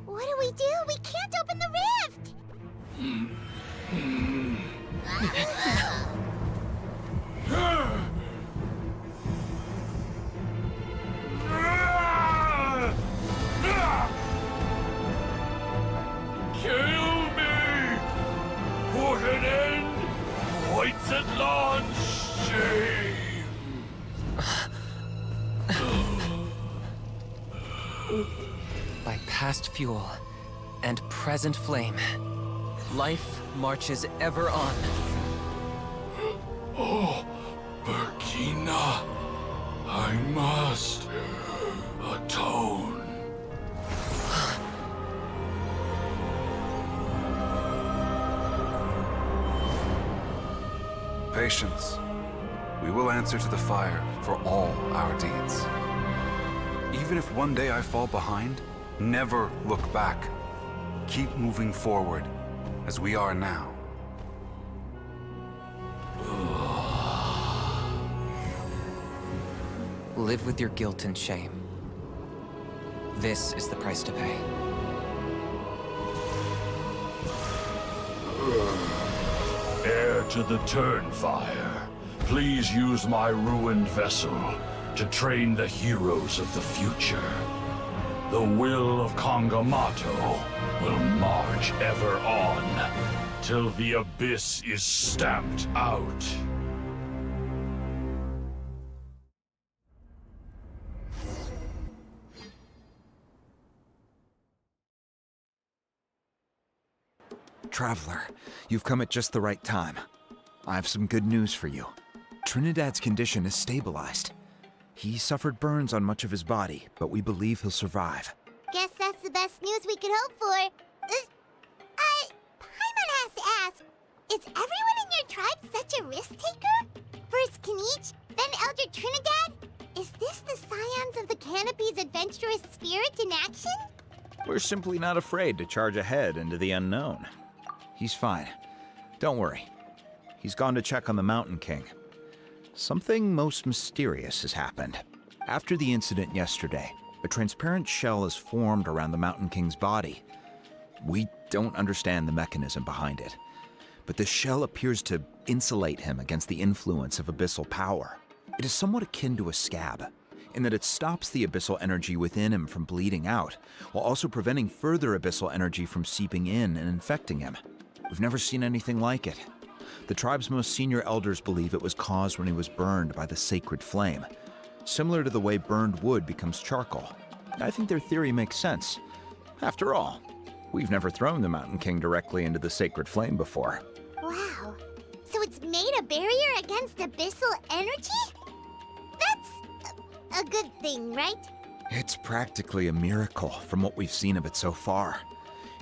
What do we do? We can't open the rift! Kill me! Put an end to White's l-lll's shame! By past fuel and present flame, life marches ever on. Oh, Burkina, I must atone. Patience. We will answer to the fire for all our deeds. Even if one day I fall behind, never look back. Keep moving forward, as we are now. Live with your guilt and shame. This is the price to pay. Heir to the Turnfire, please use my ruined vessel to train the heroes of the future. The will of Kangamato will march ever on, till the abyss is stamped out. Traveler, you've come at just the right time. I have some good news for you. Trinidad's condition is stabilized. He suffered burns on much of his body, but we believe he'll survive. Guess that's the best news we could hope for. Paimon has to ask, is everyone in your tribe such a risk-taker? First Kinich, then Elder Trinidad? Is this the Scions of the Canopy's adventurous spirit in action? We're simply not afraid to charge ahead into the unknown. He's fine. Don't worry. He's gone to check on the Mountain King. Something most mysterious has happened. After the incident yesterday, a transparent shell has formed around the Mountain King's body. We don't understand the mechanism behind it, but the shell appears to insulate him against the influence of abyssal power. It is somewhat akin to a scab, in that it stops the abyssal energy within him from bleeding out, while also preventing further abyssal energy from seeping in and infecting him. We've never seen anything like it. The tribe's most senior elders believe it was caused when he was burned by the sacred flame, similar to the way burned wood becomes charcoal. I think their theory makes sense. After all, we've never thrown the Mountain King directly into the sacred flame before. Wow. So it's made a barrier against abyssal energy? That's a good thing, right? It's practically a miracle from what we've seen of it so far.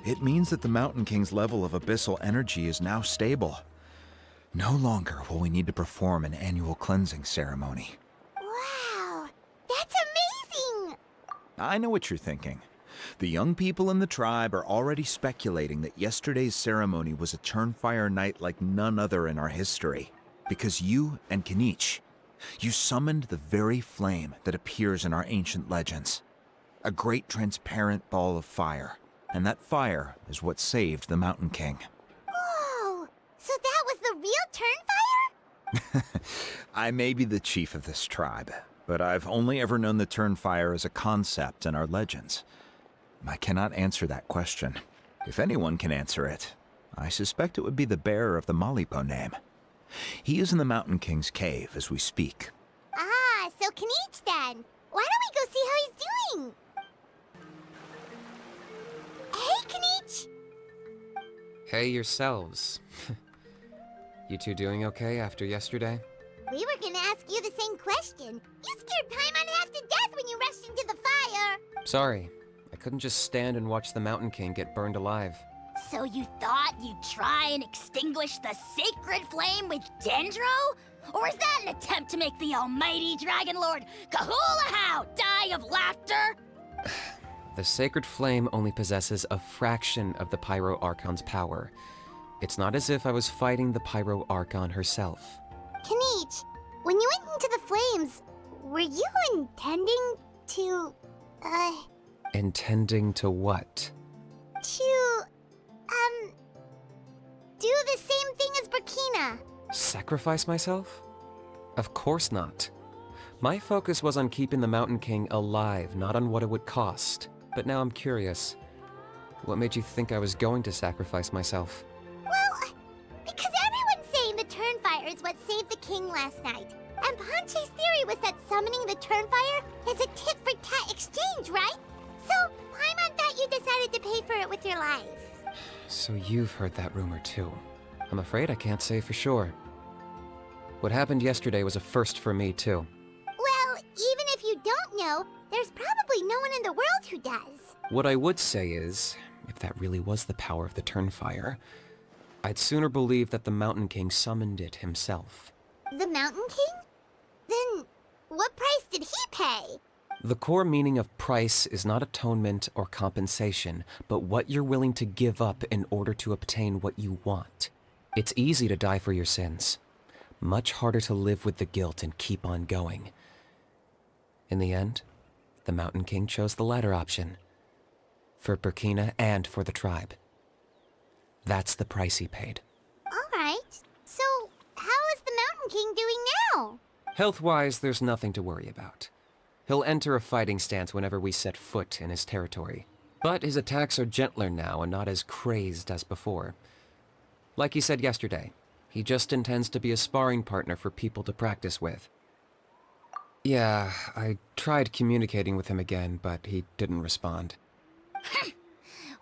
It means that the Mountain King's level of abyssal energy is now stable. No longer will we need to perform an annual cleansing ceremony. Wow, that's amazing! I know what you're thinking. The young people in the tribe are already speculating that yesterday's ceremony was a Turnfire night like none other in our history. Because you and Kanich, you summoned the very flame that appears in our ancient legends. A great transparent ball of fire. And that fire is what saved the Mountain King. Whoa, so that was the real Turnfire? I may be the chief of this tribe, but I've only ever known the Turnfire as a concept in our legends. I cannot answer that question. If anyone can answer it, I suspect it would be the bearer of the Malipo name. He is in the Mountain King's cave as we speak. Ah, so Kanich then. Why don't we go see how he's doing? Hey, Kanich! Hey yourselves. You two doing okay after yesterday? We were gonna ask you the same question. You scared Paimon half to death when you rushed into the fire. Sorry, I couldn't just stand and watch the Mountain King get burned alive. So you thought you'd try and extinguish the sacred flame with Dendro? Or is that an attempt to make the almighty Dragon Lord Kahulahow die of laughter? The sacred flame only possesses a fraction of the Pyro Archon's power. It's not as if I was fighting the Pyro Archon herself. Kanich, when you went into the flames, were you intending to, Intending to what? do the same thing as Burkina? Sacrifice myself? Of course not. My focus was on keeping the Mountain King alive, not on what it would cost. But now I'm curious. What made you think I was going to sacrifice myself? Well, because everyone's saying the Turnfire is what saved the king last night. And Ponche's theory was that summoning the Turnfire is a tit-for-tat exchange, right? So, Paimon thought you decided to pay for it with your life. So you've heard that rumor too. I'm afraid I can't say for sure. What happened yesterday was a first for me too. Well, even if you don't know, there's probably no one in the world who does. What I would say is, if that really was the power of the Turnfire, I'd sooner believe that the Mountain King summoned it himself. The Mountain King? Then, what price did he pay? The core meaning of price is not atonement or compensation, but what you're willing to give up in order to obtain what you want. It's easy to die for your sins. Much harder to live with the guilt and keep on going. In the end, the Mountain King chose the latter option. For Burkina and for the tribe. That's the price he paid. Alright, so how is the Mountain King doing now? Health-wise, there's nothing to worry about. He'll enter a fighting stance whenever we set foot in his territory. But his attacks are gentler now and not as crazed as before. Like he said yesterday, he just intends to be a sparring partner for people to practice with. Yeah, I tried communicating with him again, but he didn't respond.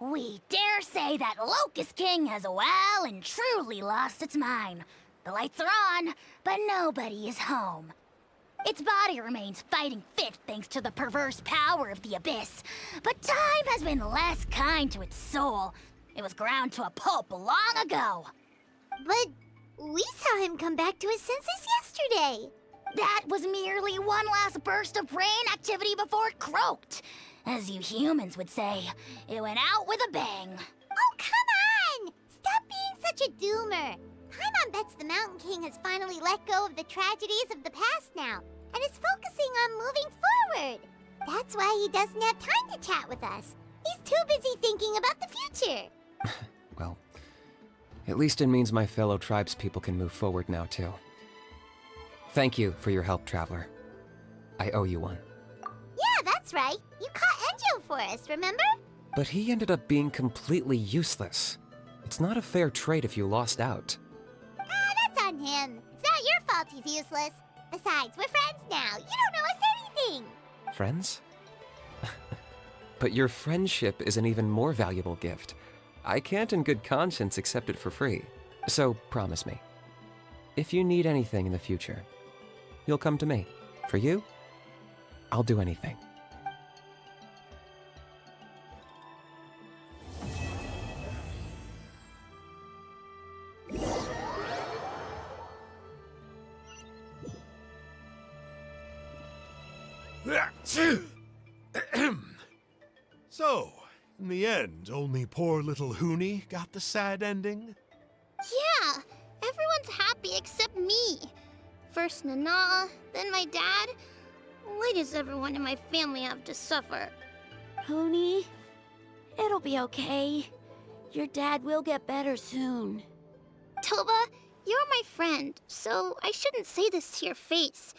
We dare say that Locust King has well and truly lost its mind. The lights are on, but nobody is home. Its body remains fighting fit thanks to the perverse power of the Abyss, but time has been less kind to its soul. It was ground to a pulp long ago. But we saw him come back to his senses yesterday. That was merely one last burst of brain activity before it croaked. As you humans would say, it went out with a bang. Oh, come on! Stop being such a doomer. Paimon bets the Mountain King has finally let go of the tragedies of the past now, and is focusing on moving forward. That's why he doesn't have time to chat with us. He's too busy thinking about the future. Well, at least it means my fellow tribespeople can move forward now, too. Thank you for your help, Traveler. I owe you one. Yeah, that's right. You caught Enjo for us, remember? But he ended up being completely useless. It's not a fair trade if you lost out. That's on him. It's not your fault he's useless. Besides, we're friends now. You don't owe us anything. Friends? But your friendship is an even more valuable gift. I can't in good conscience accept it for free. So promise me, if you need anything in the future, you'll come to me. For you, I'll do anything. So, in the end, only poor little Hoonie got the sad ending? Yeah, everyone's happy except me. First Nana, then my dad. Why does everyone in my family have to suffer? Hoonie, it'll be okay. Your dad will get better soon. Toba, you're my friend, so I shouldn't say this to your face.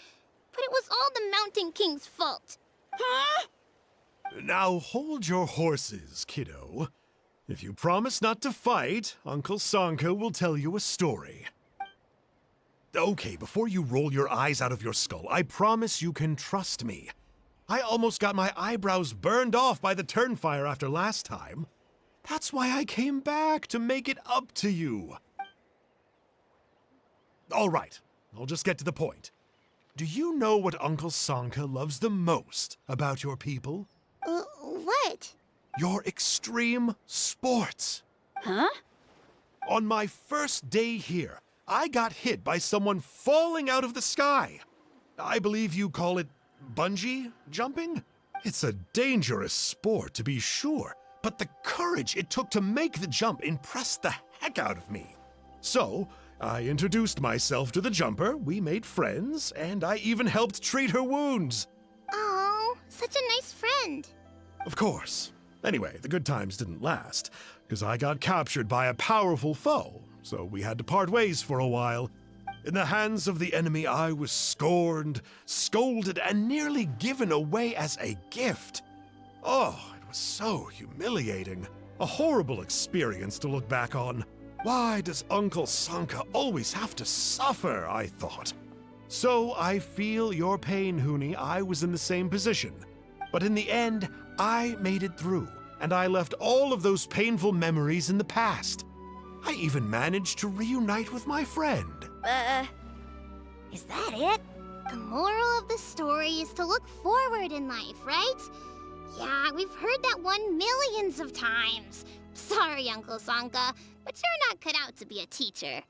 But it was all the Mountain King's fault. Huh? Now hold your horses, kiddo. If you promise not to fight, Uncle Sanka will tell you a story. Okay, before you roll your eyes out of your skull, I promise you can trust me. I almost got my eyebrows burned off by the Turnfire after last time. That's why I came back, to make it up to you. All right, I'll just get to the point. Do you know what Uncle Sanka loves the most about your people? What? Your extreme sports. Huh? On my first day here, I got hit by someone falling out of the sky. I believe you call it bungee jumping? It's a dangerous sport, to be sure, but the courage it took to make the jump impressed the heck out of me. So, I introduced myself to the jumper, we made friends, and I even helped treat her wounds. Oh, such a nice friend. Of course. Anyway, the good times didn't last, because I got captured by a powerful foe, so we had to part ways for a while. In the hands of the enemy, I was scorned, scolded, and nearly given away as a gift. Oh, it was so humiliating. A horrible experience to look back on. Why does Uncle Sanka always have to suffer, I thought. So I feel your pain, Hoonie. I was in the same position. But in the end, I made it through, and I left all of those painful memories in the past. I even managed to reunite with my friend. Is that it? The moral of the story is to look forward in life, right? Yeah, we've heard that one millions of times. Sorry, Uncle Sanka, but you're not cut out to be a teacher.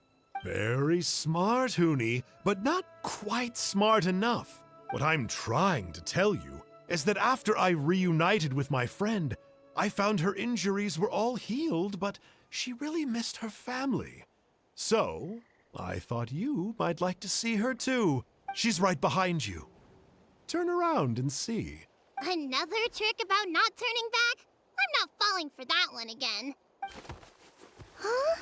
Very smart, Hoonie, but not quite smart enough. What I'm trying to tell you is that after I reunited with my friend, I found her injuries were all healed, but she really missed her family. So, I thought you might like to see her too. She's right behind you. Turn around and see. Another trick about not turning back? I'm not falling for that one again. Huh?